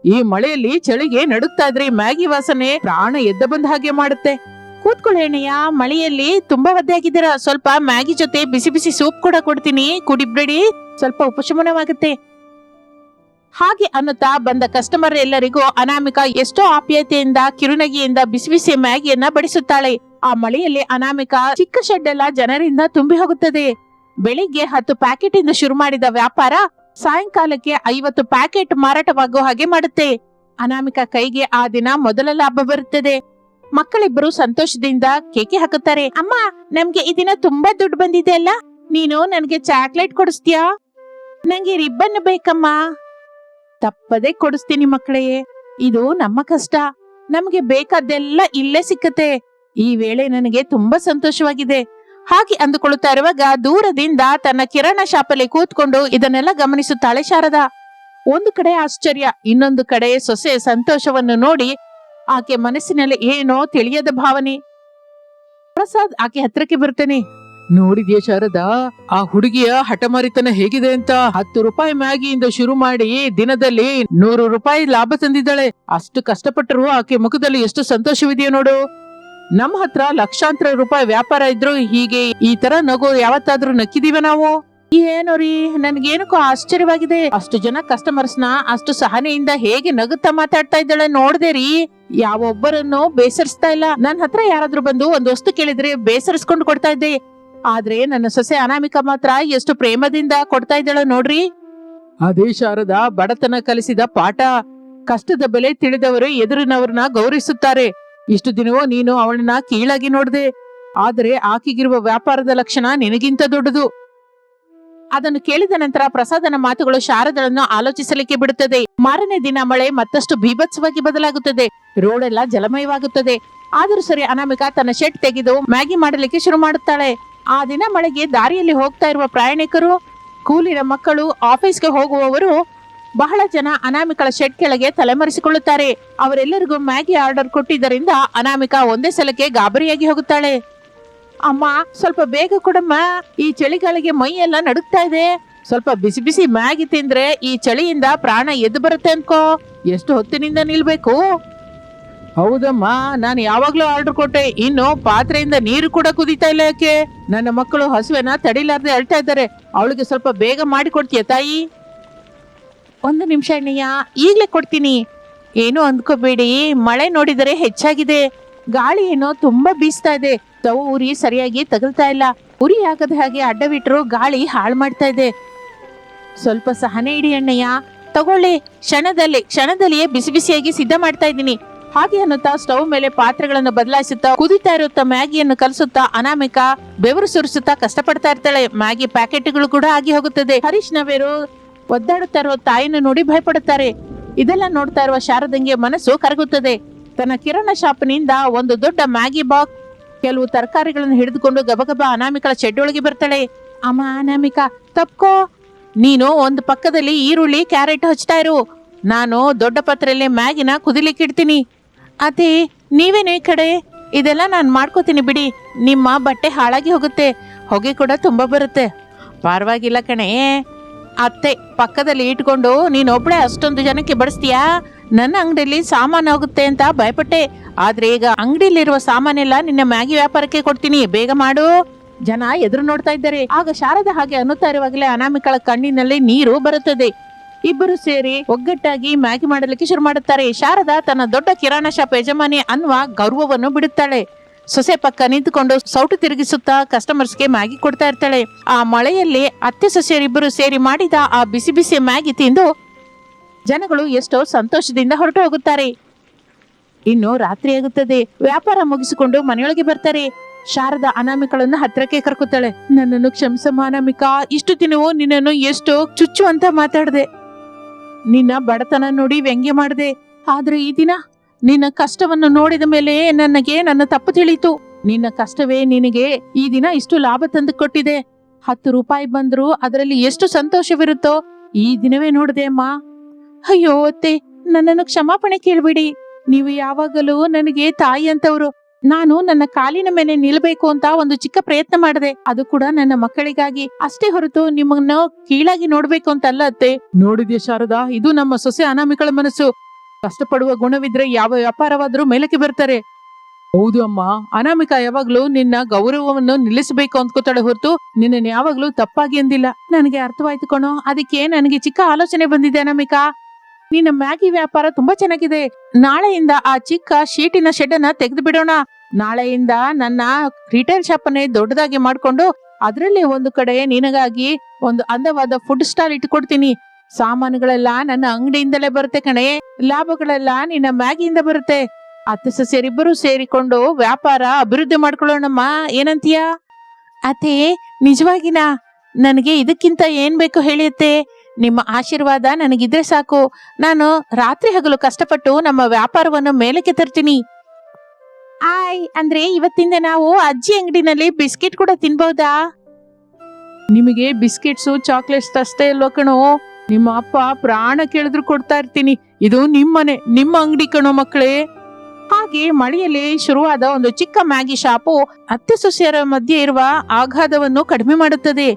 Speaker 1: ಈ ಮಳೆಯಲ್ಲಿ ಚಳಿಗೆ ನಡುಗ್ತಾ ಇದ್ರಿ ಮ್ಯಾಗಿ ವಾಸನೆ ಪ್ರಾಣ ಎದ್ದ ಬಂದ ಹಾಗೆ ಮಾಡುತ್ತೆ. ಕೂತ್ಕೊಳ್ಳಿ ಅಣ್ಣಯ್ಯ, ಮಳೆಯಲ್ಲಿ ತುಂಬಾ ಒದ್ದೆ ಆಗಿದ್ದೀರಾ. ಸ್ವಲ್ಪ ಮ್ಯಾಗಿ ಜೊತೆ ಬಿಸಿ ಬಿಸಿ ಸೂಪ್ ಕೂಡ ಕೊಡ್ತೀನಿ, ಕುಡಿಬೇಡಿ, ಸ್ವಲ್ಪ ಉಪಶಮನವಾಗುತ್ತೆ. ಹಾಗೆ ಅನ್ನುತ್ತಾ ಬಂದ ಕಸ್ಟಮರ್ ಎಲ್ಲರಿಗೂ ಅನಾಮಿಕಾ ಎಷ್ಟೋ ಆಪ್ಯಾಯತೆಯಿಂದ ಕಿರುನಗೆಯಿಂದ ಬಿಸಿ ಬಿಸಿ ಮ್ಯಾಗಿಯನ್ನ ಬಡಿಸುತ್ತಾಳೆ. ಆ ಮಳೆಯಲ್ಲಿ ಅನಾಮಿಕಾ ಚಿಕ್ಕ ಶೆಡ್ ಎಲ್ಲ ಜನರಿಂದ ತುಂಬಿ ಹೋಗುತ್ತದೆ. ಬೆಳಿಗ್ಗೆ 10 ಪ್ಯಾಕೆಟ್ ಇಂದ ಶುರು ಮಾಡಿದ ವ್ಯಾಪಾರ ಸಾಯಂಕಾಲಕ್ಕೆ 50 ಪ್ಯಾಕೆಟ್ ಮಾರಾಟವಾಗುವ ಹಾಗೆ ಮಾಡುತ್ತೆ. ಅನಾಮಿಕಾ ಕೈಗೆ ಆ ದಿನ ಮೊದಲ ಲಾಭ ಬರುತ್ತದೆ. ಮಕ್ಕಳಿಬ್ಬರು ಸಂತೋಷದಿಂದ ಕೇಕೆ ಹಾಕುತ್ತಾರೆ. ಅಮ್ಮ, ನಮ್ಗೆ ಈ ದಿನ ತುಂಬಾ ದುಡ್ಡು ಬಂದಿದೆ ಅಲ್ಲ, ನೀನು ನನ್ಗೆ ಚಾಕ್ಲೇಟ್ ಕೊಡಿಸ್ತೀಯಾ? ನಂಗೆ ರಿಬ್ಬನ್ ಬೇಕಮ್ಮ. ತಪ್ಪದೆ ಕೊಡಿಸ್ತೀನಿ ಮಕ್ಕಳೇ, ಇದು ನಮ್ಮ ಕಷ್ಟ. ನಮ್ಗೆ ಬೇಕಾದ್ದೆಲ್ಲ ಇಲ್ಲೇ ಸಿಕ್ಕತ್ತೆ. ಈ ವೇಳೆ ನನಗೆ ತುಂಬಾ ಸಂತೋಷವಾಗಿದೆ. ಹಾಗೆ ಅಂದುಕೊಳ್ಳುತ್ತಾ ಇರುವಾಗ ದೂರದಿಂದ ತನ್ನ ಕಿರಾಣ ಶಾಪಲ್ಲಿ ಕೂತ್ಕೊಂಡು ಇದನ್ನೆಲ್ಲ ಗಮನಿಸುತ್ತಾಳೆ ಶಾರದಾ. ಒಂದು ಕಡೆ ಆಶ್ಚರ್ಯ, ಇನ್ನೊಂದು ಕಡೆ ಸೊಸೆ ಸಂತೋಷವನ್ನು ನೋಡಿ ಆಕೆ ಮನಸ್ಸಿನಲ್ಲಿ ಏನೋ ತಿಳಿಯದ ಭಾವನೆ. ಪ್ರಸಾದ್ ಆಕೆ ಹತ್ರಕ್ಕೆ ಬರ್ತಾನೆ. ನೋಡಿದ್ಯಾ ಶಾರದಾ, ಆ ಹುಡುಗಿಯ ಹಠಮಾರಿತನ ಹೇಗಿದೆ ಅಂತ? 10 ರೂಪಾಯಿ ಮ್ಯಾಗಿಯಿಂದ ಶುರು ಮಾಡಿ ದಿನದಲ್ಲಿ 100 ರೂಪಾಯಿ ಲಾಭ ತಂದಿದ್ದಾಳೆ. ಅಷ್ಟು ಕಷ್ಟಪಟ್ಟರು ಆಕೆ ಮುಖದಲ್ಲಿ ಎಷ್ಟು ಸಂತೋಷವಿದೆಯೋ ನೋಡು. ನಮ್ಮ ಹತ್ರ ಲಕ್ಷಾಂತರ ರೂಪಾಯಿ ವ್ಯಾಪಾರ ಇದ್ರು ಹೀಗೆ ಈ ತರ ನಗು ಯಾವತ್ತಾದ್ರೂ ನಕ್ಕಿದೀವ ನಾವು? ಏನೋ ರೀ, ನನ್ಗೇನಕ್ಕೂ ಆಶ್ಚರ್ಯವಾಗಿದೆ. ಅಷ್ಟು ಜನ ಕಸ್ಟಮರ್ಸ್ ನ ಅಷ್ಟು ಸಹನೆಯಿಂದ ಹೇಗೆ ನಗುತ್ತಾ ಮಾತಾಡ್ತಾ ಇದ್ದಾಳೆ ನೋಡ್ದೆ ರೀ. ಯಾವೊಬ್ಬರನ್ನು ಬೇಸರಿಸ್ತಾ ಇಲ್ಲ. ನನ್ ಹತ್ರ ಯಾರಾದ್ರೂ ಬಂದು ಒಂದ್ ವಸ್ತು ಕೇಳಿದ್ರೆ ಬೇಸರಿಸ್ಕೊಂಡು ಕೊಡ್ತಾ ಇದ್ದೆ. ಆದ್ರೆ ನನ್ನ ಸೊಸೆ ಅನಾಮಿಕಾ ಮಾತ್ರ ಎಷ್ಟು ಪ್ರೇಮದಿಂದ ಕೊಡ್ತಾ ಇದ್ದಾಳ ನೋಡ್ರಿ. ಅದೇ ಶಾರದಾ ಬಡತನ ಕಲಿಸಿದ ಪಾಠ. ಕಷ್ಟದ ಬೆಲೆ ತಿಳಿದವರು ಎದುರಿನವ್ರನ್ನ ಗೌರವಿಸುತ್ತಾರೆ. ಇಷ್ಟು ದಿನವೂ ನೀನು ಅವಳನ್ನ ಕೀಳಾಗಿ ನೋಡ್ದೆ, ಆದ್ರೆ ಆಕೆಗಿರುವ ವ್ಯಾಪಾರದ ಲಕ್ಷಣ ನಿನಗಿಂತ ದೊಡ್ಡದು. ಅದನ್ನು ಕೇಳಿದ ನಂತರ ಪ್ರಸಾದನ ಮಾತುಗಳು ಶಾರದಳನ್ನು ಆಲೋಚಿಸಲಿಕ್ಕೆ ಬಿಡುತ್ತದೆ. ಮಾರನೇ ದಿನ ಮಳೆ ಮತ್ತಷ್ಟು ಭೀಭತ್ಸವಾಗಿ ಬದಲಾಗುತ್ತದೆ. ರೋಡ್ ಎಲ್ಲ ಜಲಮಯವಾಗುತ್ತದೆ. ಆದರೂ ಸರಿ ಅನಾಮಿಕಾ ತನ್ನ ಶೆಡ್ ತೆಗೆದು ಮ್ಯಾಗಿ ಮಾಡಲಿಕ್ಕೆ ಶುರು ಮಾಡುತ್ತಾಳೆ. ಆ ದಿನ ಮಳೆಗೆ ದಾರಿಯಲ್ಲಿ ಹೋಗ್ತಾ ಇರುವ ಪ್ರಯಾಣಿಕರು, ಕೂಲಿನ ಮಕ್ಕಳು, ಆಫೀಸ್ಗೆ ಹೋಗುವವರು ಬಹಳ ಜನ ಅನಾಮಿಕಳ ಶೆಡ್ ಕೆಳಗೆ ತಲೆಮರೆಸಿಕೊಳ್ಳುತ್ತಾರೆ. ಅವರೆಲ್ಲರಿಗೂ ಮ್ಯಾಗಿ ಆರ್ಡರ್ ಕೊಟ್ಟಿದ್ದರಿಂದ ಅನಾಮಿಕಾ ಒಂದೇ ಸಲಕ್ಕೆ ಗಾಬರಿಯಾಗಿ ಹೋಗುತ್ತಾಳೆ. ಅಮ್ಮ, ಸ್ವಲ್ಪ ಬೇಗ ಕೊಡಮ್ಮ, ಈ ಚಳಿಗಾಳಿಗೆ ಮೈ ಎಲ್ಲ ನಡುಗ್ತಾ ಇದೆ. ಸ್ವಲ್ಪ ಬಿಸಿ ಬಿಸಿ ಮ್ಯಾಗಿ ತಿಂದ್ರೆ ಈ ಚಳಿಯಿಂದ ಪ್ರಾಣ ಎದ್ದು ಬರುತ್ತೆ ಅನ್ಕೋ. ಎಷ್ಟು ಹೊತ್ತಿನಿಂದ ನಿಲ್ಬೇಕು? ಹೌದಮ್ಮ, ನಾನು ಯಾವಾಗ್ಲೂ ಆರ್ಡರ್ ಕೊಟ್ಟೆ. ಇನ್ನು ಪಾತ್ರೆಯಿಂದ ನೀರು ಕೂಡ ಕುದೀತಾ ಇಲ್ಲ. ಯಾಕೆ? ನನ್ನ ಮಕ್ಕಳು ಹಸುವೆನ ತಡಿಲಾರ್ದೆ ಅಳ್ತಾ ಇದ್ದಾರೆ. ಅವಳಿಗೆ ಸ್ವಲ್ಪ ಬೇಗ ಮಾಡಿ ಕೊಡ್ತೀಯ ತಾಯಿ? 1 ನಿಮಿಷ ಅಣ್ಣಯ್ಯ, ಈಗ್ಲೇ ಕೊಡ್ತೀನಿ. ಏನು ಅಂದ್ಕೋಬೇಡಿ, ಮಳೆ ನೋಡಿದರೆ ಹೆಚ್ಚಾಗಿದೆ. ಗಾಳಿ ಏನೋ ತುಂಬಾ ಬೀಸ್ತಾ ಇದೆ. ತವು ಉರಿ ಸರಿಯಾಗಿ ತಗಲ್ತಾ ಇಲ್ಲ. ಉರಿ ಆಗದ ಹಾಗೆ ಅಡ್ಡವಿಟ್ರು ಗಾಳಿ ಹಾಳು ಮಾಡ್ತಾ ಇದೆ. ಸ್ವಲ್ಪ ಸಹನೆ ಇಡಿ ಅಣ್ಣಯ್ಯ. ತಗೊಳ್ಳಿ, ಕ್ಷಣದಲ್ಲಿಯೇ ಬಿಸಿ ಬಿಸಿಯಾಗಿ ಸಿದ್ಧ ಮಾಡ್ತಾ ಇದ್ದೀನಿ. ಹಾಗೆ ಅನ್ನುತ್ತಾ ಸ್ಟವ್ ಮೇಲೆ ಪಾತ್ರೆಗಳನ್ನು ಬದಲಾಯಿಸುತ್ತಾ ಕುದಿತಾ ಇರುತ್ತಾ ಮ್ಯಾಗಿಯನ್ನು ಕಲಸುತ್ತಾ ಅನಾಮಿಕಾ ಬೆವರು ಸುರಿಸುತ್ತಾ ಕಷ್ಟಪಡ್ತಾ ಇರ್ತಾಳೆ. ಮ್ಯಾಗಿ ಪ್ಯಾಕೆಟ್ಗಳು ಕೂಡ ಆಗಿ ಹೋಗುತ್ತದೆ. ಹರೀಶ್ ನವೇರು ಒದ್ದಾಡುತ್ತಾ ಇರುವ ತಾಯಿಯನ್ನು ನೋಡಿ ಭಯಪಡುತ್ತಾರೆ. ಇದೆಲ್ಲ ನೋಡ್ತಾ ಇರುವ ಶಾರದಂಗೆ ಮನಸ್ಸು ಕರಗುತ್ತದೆ. ತನ್ನ ಕಿರಾಣ ಶಾಪ್ನಿಂದ ಒಂದು ದೊಡ್ಡ ಮ್ಯಾಗಿ ಬಾಕ್ಸ್, ಕೆಲವು ತರಕಾರಿಗಳನ್ನು ಹಿಡಿದುಕೊಂಡು ಗಬಗಬ ಅನಾಮಿಕಳ ಶೆಡ್ಡೊಳಗೆ ಬರ್ತಾಳೆ. ಅಮ್ಮ ಅನಾಮಿಕಾ, ತಪ್ಕೋ. ನೀನು ಒಂದು ಪಕ್ಕದಲ್ಲಿ ಈರುಳ್ಳಿ, ಕ್ಯಾರೆಟ್ ಹಚ್ತಾ ಇರು. ನಾನು ದೊಡ್ಡ ಪಾತ್ರೆಯಲ್ಲಿ ಮ್ಯಾಗಿನ ಕುದಿಲಿಕ್ಕೆ ಇಡ್ತೀನಿ. ಅದೇ ನೀವೇನೇ ಕಡೆ, ಇದೆಲ್ಲ ನಾನು ಮಾಡ್ಕೋತೀನಿ ಬಿಡಿ. ನಿಮ್ಮ ಬಟ್ಟೆ ಹಾಳಾಗಿ ಹೋಗುತ್ತೆ, ಹೊಗೆ ಕೂಡ ತುಂಬಾ ಬರುತ್ತೆ. ಪರವಾಗಿಲ್ಲ ಕಣೆ. ಅತ್ತೆ ಪಕ್ಕದಲ್ಲಿ ಇಟ್ಕೊಂಡು ನೀನೊಬ್ಳೆ ಅಷ್ಟೊಂದು ಜನಕ್ಕೆ ಬಡಿಸ್ತೀಯಾ? ನನ್ನ ಅಂಗಡಿಯಲ್ಲಿ ಸಾಮಾನು ಹೋಗುತ್ತೆ ಅಂತ ಭಯಪಟ್ಟೆ, ಆದ್ರೆ ಈಗ ಅಂಗಡಿಯಲ್ಲಿರುವ ಸಾಮಾನೆಲ್ಲ ನಿನ್ನ ಮ್ಯಾಗಿ ವ್ಯಾಪಾರಕ್ಕೆ ಕೊಡ್ತೀನಿ, ಬೇಗ ಮಾಡು. ಜನ ಎದುರು ನೋಡ್ತಾ ಇದ್ದಾರೆ. ಆಗ ಶಾರದಾ ಹಾಗೆ ಅನ್ನುತ್ತಾ ಇರುವಾಗಲೇ ಅನಾಮಿಕಳ ಕಣ್ಣಿನಲ್ಲಿ ನೀರು ಬರುತ್ತದೆ. ಇಬ್ಬರು ಸೇರಿ ಒಗ್ಗಟ್ಟಾಗಿ ಮ್ಯಾಗಿ ಮಾಡಲಿಕ್ಕೆ ಶುರು ಮಾಡುತ್ತಾರೆ. ಶಾರದಾ ತನ್ನ ದೊಡ್ಡ ಕಿರಾಣಾ ಶಾಪ್ ಯಜಮಾನಿ ಅನ್ನುವ ಗೌರವವನ್ನು ಬಿಡುತ್ತಾಳೆ. ಸೊಸೆ ಪಕ್ಕ ನಿಂತುಕೊಂಡು ಸೌಟು ತಿರುಗಿಸುತ್ತಾ ಕಸ್ಟಮರ್ಸ್ಗೆ ಮ್ಯಾಗಿ ಕೊಡ್ತಾ ಇರ್ತಾಳೆ. ಆ ಮಳೆಯಲ್ಲಿ ಅತ್ತೆ ಸೊಸೆಯರಿಬ್ಬರು ಸೇರಿ ಮಾಡಿದ ಆ ಬಿಸಿ ಬಿಸಿ ಮ್ಯಾಗಿ ತಿಂದು ಜನಗಳು ಎಷ್ಟೋ ಸಂತೋಷದಿಂದ ಹೊರಟು ಹೋಗುತ್ತಾರೆ. ಇನ್ನು ರಾತ್ರಿ ಆಗುತ್ತದೆ. ವ್ಯಾಪಾರ ಮುಗಿಸಿಕೊಂಡು ಮನೆಯೊಳಗೆ ಬರ್ತಾರೆ. ಶಾರದಾ ಅನಾಮಿಕಳನ್ನ ಹತ್ರಕ್ಕೆ ಕರ್ಕುತ್ತಾಳೆ. ನನ್ನನ್ನು ಕ್ಷಮಿಸಮ್ಮ ಅನಾಮಿಕಾ, ಇಷ್ಟು ದಿನವೂ ನಿನ್ನನ್ನು ಎಷ್ಟೋ ಚುಚ್ಚು ಅಂತ ಮಾತಾಡ್ದೆ, ನಿನ್ನ ಬಡತನ ನೋಡಿ ವ್ಯಂಗ್ಯ ಮಾಡಿದೆ. ಆದ್ರೆ ಈ ದಿನ ನಿನ್ನ ಕಷ್ಟವನ್ನು ನೋಡಿದ ಮೇಲೆ ನನಗೆ ನನ್ನ ತಪ್ಪು ತಿಳಿಯಿತು. ನಿನ್ನ ಕಷ್ಟವೇ ನಿನಗೆ ಈ ದಿನ ಇಷ್ಟು ಲಾಭ ತಂದು ಕೊಟ್ಟಿದೆ. 10 ರೂಪಾಯಿ ಬಂದ್ರು ಅದರಲ್ಲಿ ಎಷ್ಟು ಸಂತೋಷವಿರುತ್ತೋ ಈ ದಿನವೇ ನೋಡಿದೆ ಅಮ್ಮ. ಅಯ್ಯೋ ಅತ್ತೆ, ನನ್ನನ್ನು ಕ್ಷಮಾಪಣೆ ಕೇಳ್ಬಿಡಿ. ನೀವು ಯಾವಾಗಲೂ ನನಗೆ ತಾಯಿ ಅಂತವ್ರು. ನಾನು ನನ್ನ ಕಾಲಿನ ಮೇಲೆ ನಿಲ್ಬೇಕು ಅಂತ ಒಂದು ಚಿಕ್ಕ ಪ್ರಯತ್ನ ಮಾಡಿದೆ, ಅದು ಕೂಡ ನನ್ನ ಮಕ್ಕಳಿಗಾಗಿ ಅಷ್ಟೇ ಹೊರತು ನಿಮ್ಮನ್ನು ಕೀಳಾಗಿ ನೋಡ್ಬೇಕು ಅಂತಲ್ಲ ಅತ್ತೆ. ನೋಡಿದ್ಯಾ ಶಾರದಾ, ಇದು ನಮ್ಮ ಸೊಸೆ ಅನಾಮಿಕಳ ಮನಸ್ಸು. ಕಷ್ಟಪಡುವ ಗುಣವಿದ್ರೆ ಯಾವ ವ್ಯಾಪಾರವಾದ್ರೂ ಮೇಲಕ್ಕೆ ಬರ್ತಾರೆ. ಹೌದು ಅಮ್ಮ, ಅನಾಮಿಕಾ ಯಾವಾಗ್ಲೂ ನಿನ್ನ ಗೌರವವನ್ನು ನಿಲ್ಲಿಸಬೇಕು ಅಂದ್ಕೋತಾಳೆ ಹೊರತು ನಿನ್ನ ಯಾವಾಗ್ಲೂ ತಪ್ಪಾಗಿ ಅಂದಿಲ್ಲ. ನನಗೆ ಅರ್ಥವಾಯ್ತು ಕಣೋ, ಅದಕ್ಕೆ ನನಗೆ ಚಿಕ್ಕ ಆಲೋಚನೆ ಬಂದಿದೆ ಅನಾಮಿಕಾ. ನಿನ್ನ ಮ್ಯಾಗಿ ವ್ಯಾಪಾರ ತುಂಬಾ ಚೆನ್ನಾಗಿದೆ. ನಾಳೆಯಿಂದ ಆ ಚಿಕ್ಕ ಶೀಟಿನ ಶೆಡ್ ಅನ್ನ ತೆಗೆದು ಬಿಡೋಣ. ನಾಳೆಯಿಂದ ನನ್ನ ರಿಟೇಲ್ ಶಾಪ್ ಅನ್ನೇ ದೊಡ್ಡದಾಗಿ ಮಾಡ್ಕೊಂಡು ಅದರಲ್ಲಿ ಒಂದು ಕಡೆ ನಿನಗಾಗಿ ಒಂದು ಅಂದವಾದ ಫುಡ್ ಸ್ಟಾಲ್ ಇಟ್ಕೊಡ್ತೀನಿ. ಸಾಮಾನುಗಳೆಲ್ಲ ನನ್ನ ಅಂಗಡಿಯಿಂದಲೇ ಬರುತ್ತೆ ಕಣೆ, ಲಾಭಗಳೆಲ್ಲ ನಿನ್ನ ಮ್ಯಾಗಿಯಿಂದ ಬರುತ್ತೆ. ಅತ್ತೆ ಸೊಸೆಯರಿಬ್ಬರು ಸೇರಿಕೊಂಡು ವ್ಯಾಪಾರ ಅಭಿವೃದ್ಧಿ ಮಾಡ್ಕೊಳ್ಳೋಣಮ್ಮ, ಏನಂತೀಯ? ಅತ್ತೆ ನಿಜವಾಗಿನಾ? ನನಗೆ ಇದಕ್ಕಿಂತ ಏನ್ ಬೇಕು ಹೇಳಿಯತ್ತೆ. ನಿಮ್ಮ ಆಶೀರ್ವಾದ ನನಗಿದ್ರೆ ಸಾಕು. ನಾನು ರಾತ್ರಿ ಹಗಲು ಕಷ್ಟಪಟ್ಟು ನಮ್ಮ ವ್ಯಾಪಾರವನ್ನು ಮೇಲಕ್ಕೆ ತರ್ತೀನಿ. ಅಂದ್ರೆ ಇವತ್ತಿಂದ ನಾವು ಅಜ್ಜಿ ಅಂಗಡಿನಲ್ಲಿ ಬಿಸ್ಕೆಟ್ ಕೂಡ ತಿನ್ಬಹುದಾ? ನಿಮಗೆ ಬಿಸ್ಕೆಟ್ಸು ಚಾಕ್ಲೇಟ್ಸ್ ಅಷ್ಟೇ ಅಲ್ವಾ ಕಣೋ, ನಿಮ್ಮ ಅಪ್ಪ ಪ್ರಾಣ ಕೇಳಿದ್ರು ಕೊಡ್ತಾ ಇರ್ತೀನಿ. ಇದು ನಿಮ್ಮನೆ, ನಿಮ್ಮ ಅಂಗಡಿ ಕಣೋ ಮಕ್ಕಳೇ. ಹಾಗೆ ಮಳೆಯಲ್ಲಿ ಶುರುವಾದ ಒಂದು ಚಿಕ್ಕ ಮ್ಯಾಗಿ ಶಾಪು ಅತ್ತೆ ಸೊಸೆಯರ ಮಧ್ಯೆ ಇರುವ ಆಘಾತವನ್ನು ಕಡಿಮೆ ಮಾಡುತ್ತದೆ.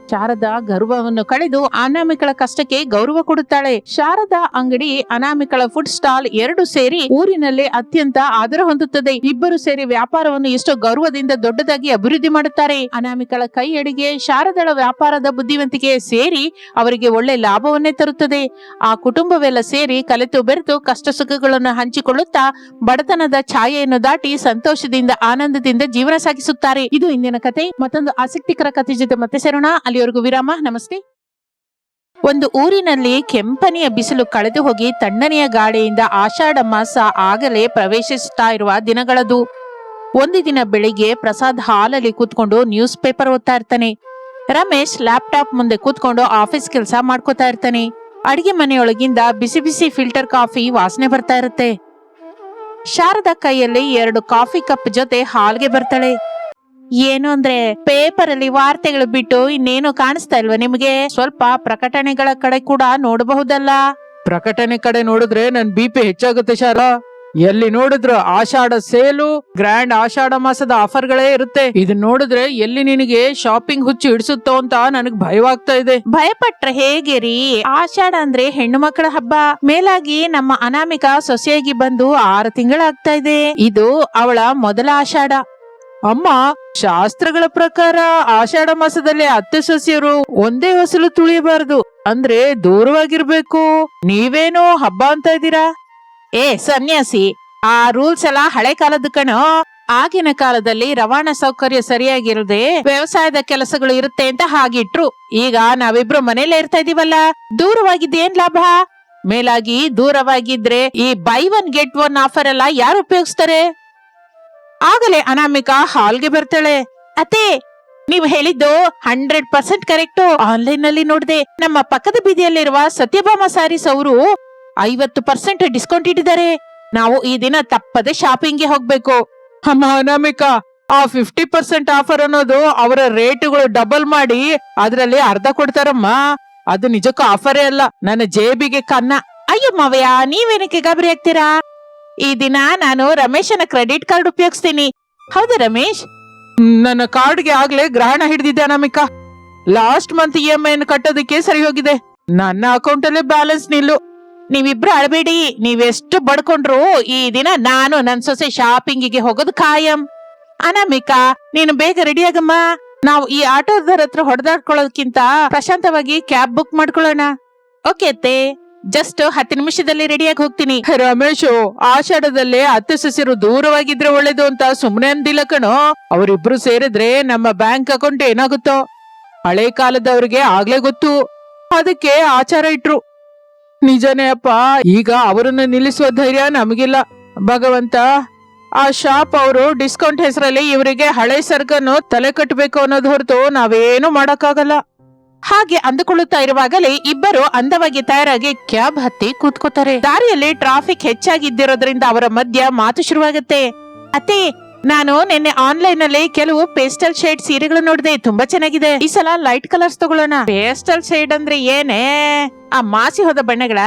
Speaker 1: ಶಾರದಾ ಗರ್ವವನ್ನು ಕಳೆದು ಅನಾಮಿಕಳ ಕಷ್ಟಕ್ಕೆ ಗೌರವ ಕೊಡುತ್ತಾಳೆ. ಶಾರದಾ ಅಂಗಡಿ, ಅನಾಮಿಕಳ ಫುಡ್ ಸ್ಟಾಲ್ ಎರಡು ಸೇರಿ ಊರಿನಲ್ಲಿ ಅತ್ಯಂತ ಆದರ ಹೊಂದುತ್ತದೆ. ಇಬ್ಬರು ಸೇರಿ ವ್ಯಾಪಾರವನ್ನು ಎಷ್ಟೋ ಗೌರವದಿಂದ ದೊಡ್ಡದಾಗಿ ಅಭಿವೃದ್ಧಿ ಮಾಡುತ್ತಾರೆ. ಅನಾಮಿಕಳ ಕೈ ಅಡಿಗೆ ಶಾರದಳ ವ್ಯಾಪಾರದ ಬುದ್ಧಿವಂತಿಕೆ ಸೇರಿ ಅವರಿಗೆ ಒಳ್ಳೆ ಲಾಭವನ್ನೇ ತರುತ್ತದೆ. ಆ ಕುಟುಂಬವೆಲ್ಲ ಸೇರಿ ಕಲೆತು ಬೆರೆತು ಕಷ್ಟ ಸುಖಗಳನ್ನು ಹಂಚಿಕೊಳ್ಳುತ್ತಾ ಬಡತನದ ಛಾಯೆಯನ್ನು ದಾಟಿ ಸಂತೋಷದಿಂದ ಆನಂದದಿಂದ ಜೀವನ ಸಾಗಿಸುತ್ತಾರೆ. ಇದು ಇಂದಿನ ಕತೆ. ಮತ್ತೊಂದು ಆಸಕ್ತಿಕರ ಕಥೆ ಜೊತೆ ಮತ್ತೆ ಸೇರೋಣ. ಅಲ್ಲಿವರೆಗೂ ವಿರಾಮ. ನಮಸ್ತೆ. ಒಂದು ಊರಿನಲ್ಲಿ ಕೆಂಪನೆಯ ಬಿಸಿಲು ಕಳೆದು ಹೋಗಿ ತಣ್ಣನೆಯ ಗಾಳಿಯಿಂದ ಆಷಾಢ ಮಾಸ ಆಗಲೇ ಪ್ರವೇಶಿಸುತ್ತಾ ಇರುವ ದಿನಗಳದು. ಒಂದು ದಿನ ಬೆಳಿಗ್ಗೆ ಪ್ರಸಾದ್ ಹಾಲಲ್ಲಿ ಕೂತ್ಕೊಂಡು ನ್ಯೂಸ್ ಪೇಪರ್ ಓದ್ತಾ ಇರ್ತಾನೆ. ರಮೇಶ್ ಲ್ಯಾಪ್ಟಾಪ್ ಮುಂದೆ ಕೂತ್ಕೊಂಡು ಆಫೀಸ್ ಕೆಲಸ ಮಾಡ್ಕೋತಾ ಇರ್ತಾನೆ. ಅಡಿಗೆ ಮನೆಯೊಳಗಿಂದ ಬಿಸಿ ಬಿಸಿ ಫಿಲ್ಟರ್ ಕಾಫಿ ವಾಸನೆ ಬರ್ತಾ ಇರುತ್ತೆ. ಶಾರದಾ ಕೈಯಲ್ಲಿ 2 ಕಾಫಿ ಕಪ್ ಜೊತೆ ಹಾಲ್ಗೆ ಬರ್ತಾಳೆ. ಏನು ಅಂದ್ರೆ ಪೇಪರ್ ಅಲ್ಲಿ ವಾರ್ತೆಗಳು ಬಿಟ್ಟು ಇನ್ನೇನು ಕಾಣಿಸ್ತಾ ಇಲ್ವಾ ನಿಮಗೆ? ಸ್ವಲ್ಪ ಪ್ರಕಟಣೆಗಳ ಕಡೆ ಕೂಡ ನೋಡಬಹುದಲ್ಲ. ಪ್ರಕಟಣೆ ಕಡೆ ನೋಡಿದ್ರೆ ನನ್ BP ಹೆಚ್ಚಾಗುತ್ತೆ ಶಾರಾ. ಎಲ್ಲಿ ನೋಡಿದ್ರು ಆಷಾಢ ಸೇಲು, ಗ್ರ್ಯಾಂಡ್ ಆಷಾಢ ಮಾಸದ ಆಫರ್ಗಳೇ ಇರುತ್ತೆ. ಇದನ್ನ ನೋಡಿದ್ರೆ ಎಲ್ಲಿ ನಿನಗೆ ಶಾಪಿಂಗ್ ಹುಚ್ಚು ಹಿಡಿಸುತ್ತೋ ಅಂತ ನನಗ್ ಭಯವಾಗ್ತಾ ಇದೆ. ಭಯಪಟ್ರೆ ಹೇಗೆ ರೀ? ಆಷಾಢ ಅಂದ್ರೆ ಹೆಣ್ಣು ಮಕ್ಕಳ ಹಬ್ಬ. ಮೇಲಾಗಿ ನಮ್ಮ ಅನಾಮಿಕಾ ಸೊಸೆಯಾಗಿ ಬಂದು 6 ತಿಂಗಳಾಗ್ತಾ ಇದೆ. ಇದು ಅವಳ ಮೊದಲ ಆಷಾಢ. ಅಮ್ಮ, ಶಾಸ್ತ್ರಗಳ ಪ್ರಕಾರ ಆಷಾಢ ಮಾಸದಲ್ಲಿ ಅತ್ತೆ ಸೊಸೆಯರು ಒಂದೇ ಹೊಸಲು ತುಳಿಯಬಾರದು, ಅಂದ್ರೆ ದೂರವಾಗಿರ್ಬೇಕು. ನೀವೇನೋ ಹಬ್ಬ ಅಂತ ಇದ್ದೀರಾ? ಸನ್ಯಾಸಿ, ಆ ರೂಲ್ಸ್ ಎಲ್ಲ ಹಳೆ ಕಾಲದ ಕಣೋ. ಆಗಿನ ಕಾಲದಲ್ಲಿ ರವಾನಾ ಸೌಕರ್ಯ ಸರಿಯಾಗಿರದೆ ವ್ಯವಸಾಯದ ಕೆಲಸಗಳು ಇರುತ್ತೆ ಅಂತ ಹಾಗಿಟ್ರು. ಈಗ ನಾವಿಬ್ರು ಮನೇಲೆ ಇರ್ತಾ ಇದೀವಲ್ಲ, ದೂರವಾಗಿದ್ದೇನ್ ಲಾಭ? ಮೇಲಾಗಿ ದೂರವಾಗಿದ್ರೆ ಈ ಬೈ 1 get 1 ಆಫರ್ ಎಲ್ಲ ಯಾರು ಉಪಯೋಗಿಸ್ತಾರೆ? ಆಗಲೇ ಅನಾಮಿಕಾ ಹಾಲ್ಗೆ ಬರ್ತಾಳೆ. ಅತ್ತೆ, ನೀವು ಹೇಳಿದ್ದು 100% ಕರೆಕ್ಟ್. ಆನ್ಲೈನ್ ನಲ್ಲಿ ನೋಡಿದೆ. ನಮ್ಮ ಪಕ್ಕದ ಬೀದಿಯಲ್ಲಿರುವ ಸತ್ಯಭಾಮ ಸಾರೀಸ್ ಅವರು 50% ಡಿಸ್ಕೌಂಟ್ ಇಟ್ಟಿದ್ದಾರೆ. ನಾವು ಈ ದಿನ ತಪ್ಪದೆ ಶಾಪಿಂಗ್ಗೆ ಹೋಗ್ಬೇಕು. ಅಮ್ಮ ಅನಾಮಿಕಾ, ಆ 50% ಆಫರ್ ಅನ್ನೋದು ಅವರ ರೇಟ್ಗಳು ಡಬಲ್ ಮಾಡಿ ಅದರಲ್ಲಿ ಅರ್ಧ ಕೊಡ್ತಾರಮ್ಮ. ಅದು ನಿಜಕ್ಕೂ ಆಫರೇ ಅಲ್ಲ, ನನ್ನ ಜೇಬಿಗೆ ಕನ್ನ. ಅಯ್ಯೋ ಮಾವಯ್ಯ, ನೀವೇನಕ್ಕೆ ಗಾಬರಿ ಆಗ್ತೀರಾ? ಈ ದಿನ ನಾನು ರಮೇಶನ ಕ್ರೆಡಿಟ್ ಕಾರ್ಡ್ ಉಪಯೋಗಿಸ್ತೀನಿ. ಹೌದಾ ರಮೇಶ್? ನನ್ನ ಕಾರ್ಡ್ಗೆ ಆಗ್ಲೇ ಗ್ರಹಣ ಹಿಡಿದಿದ್ದೆ ಅನಾಮಿಕಾ. ಲಾಸ್ಟ್ ಮಂತ್ EMI ಕಟ್ಟೋದಕ್ಕೆ ಸರಿ ಹೋಗಿದೆ. ನನ್ನ ಅಕೌಂಟ್ ಅಲ್ಲಿ ಬ್ಯಾಲೆನ್ಸ್ ನಿಲ್ಲು. ನೀವಿಬ್ರು ಅಳಬೇಡಿ. ನೀವೆಷ್ಟು ಬಡ್ಕೊಂಡ್ರು ಈ ದಿನ ನಾನು ನನ್ ಸೊಸೆ ಶಾಪಿಂಗಿಗೆ ಹೋಗೋದು ಖಾಯಂ. ಅನಾಮಿಕಾ, ನೀನು ಬೇಗ ರೆಡಿ ಆಗಮ್ಮ. ನಾವು ಈ ಆಟೋದರ ಹತ್ರ ಹೊಡೆದಾಡ್ಕೊಳ್ಳೋದಕ್ಕಿಂತ ಪ್ರಶಾಂತವಾಗಿ ಕ್ಯಾಬ್ ಬುಕ್ ಮಾಡ್ಕೊಳ್ಳೋಣ. ಓಕೆ ಅತ್ತೆ, ಜಸ್ಟ್ 10 ನಿಮಿಷದಲ್ಲಿ ರೆಡಿಯಾಗಿ ಹೋಗ್ತೀನಿ. ರಮೇಶು, ಆಷಾಢದಲ್ಲೇ ಅತ್ತೆ ಸೊಸೆರು ದೂರವಾಗಿದ್ರೆ ಒಳ್ಳೇದು ಅಂತ ಸುಮ್ನೆ ಅಂದಿಲ್ಲ ಕಣೋ. ಅವರಿಬ್ರು ಸೇರಿದ್ರೆ ನಮ್ಮ ಬ್ಯಾಂಕ್ ಅಕೌಂಟ್ ಏನಾಗುತ್ತೋ. ಹಳೆ ಕಾಲದವ್ರಿಗೆ ಆಗ್ಲೇ ಗೊತ್ತು, ಅದಕ್ಕೆ ಆಚಾರ ಇಟ್ರು. ನಿಜನೇ ಅಪ್ಪ, ಈಗ ಅವರನ್ನ ನಿಲ್ಲಿಸುವ ಧೈರ್ಯ ನಮಗಿಲ್ಲ. ಭಗವಂತ, ಆ ಶಾಪ್ ಅವರು ಡಿಸ್ಕೌಂಟ್ ಹೆಸರಲ್ಲಿ ಇವರಿಗೆ ಹಳೆ ಸರಕನ್ನು ತಲೆ ಕಟ್ಟಬೇಕು ಅನ್ನೋದು ಹೊರತು ನಾವೇನು ಮಾಡಕ್ಕಾಗಲ್ಲ. ಹಾಗೆ ಅಂದುಕೊಳ್ಳುತ್ತಾ ಇರುವಾಗಲೇ ಇಬ್ಬರು ಅಂದವಾಗಿ ತಯಾರಾಗಿ ಕ್ಯಾಬ್ ಹತ್ತಿ ಕೂತ್ಕೋತಾರೆ. ದಾರಿಯಲ್ಲಿ ಟ್ರಾಫಿಕ್ ಹೆಚ್ಚಾಗಿದ್ದಿರೋದ್ರಿಂದ ಅವರ ಮಧ್ಯ ಮಾತು ಶುರುವಾಗುತ್ತೆ. ಅತ್ತೆ, ನಾನು ನಿನ್ನೆ ಆನ್ಲೈನ್ ಅಲ್ಲಿ ಕೆಲವು ಪೇಸ್ಟಲ್ ಶೇಡ್ ಸೀರೆಗಳು ನೋಡಿದೆ, ತುಂಬಾ ಚೆನ್ನಾಗಿದೆ. ಈ ಸಲ ಲೈಟ್ ಕಲರ್ಸ್ ತಗೊಳ್ಳೋಣ. ಪೇಸ್ಟಲ್ ಶೇಡ್ ಅಂದ್ರೆ ಏನೇ? ಆ ಮಾಸಿ ಹೋದ ಬಣ್ಣಗಳ?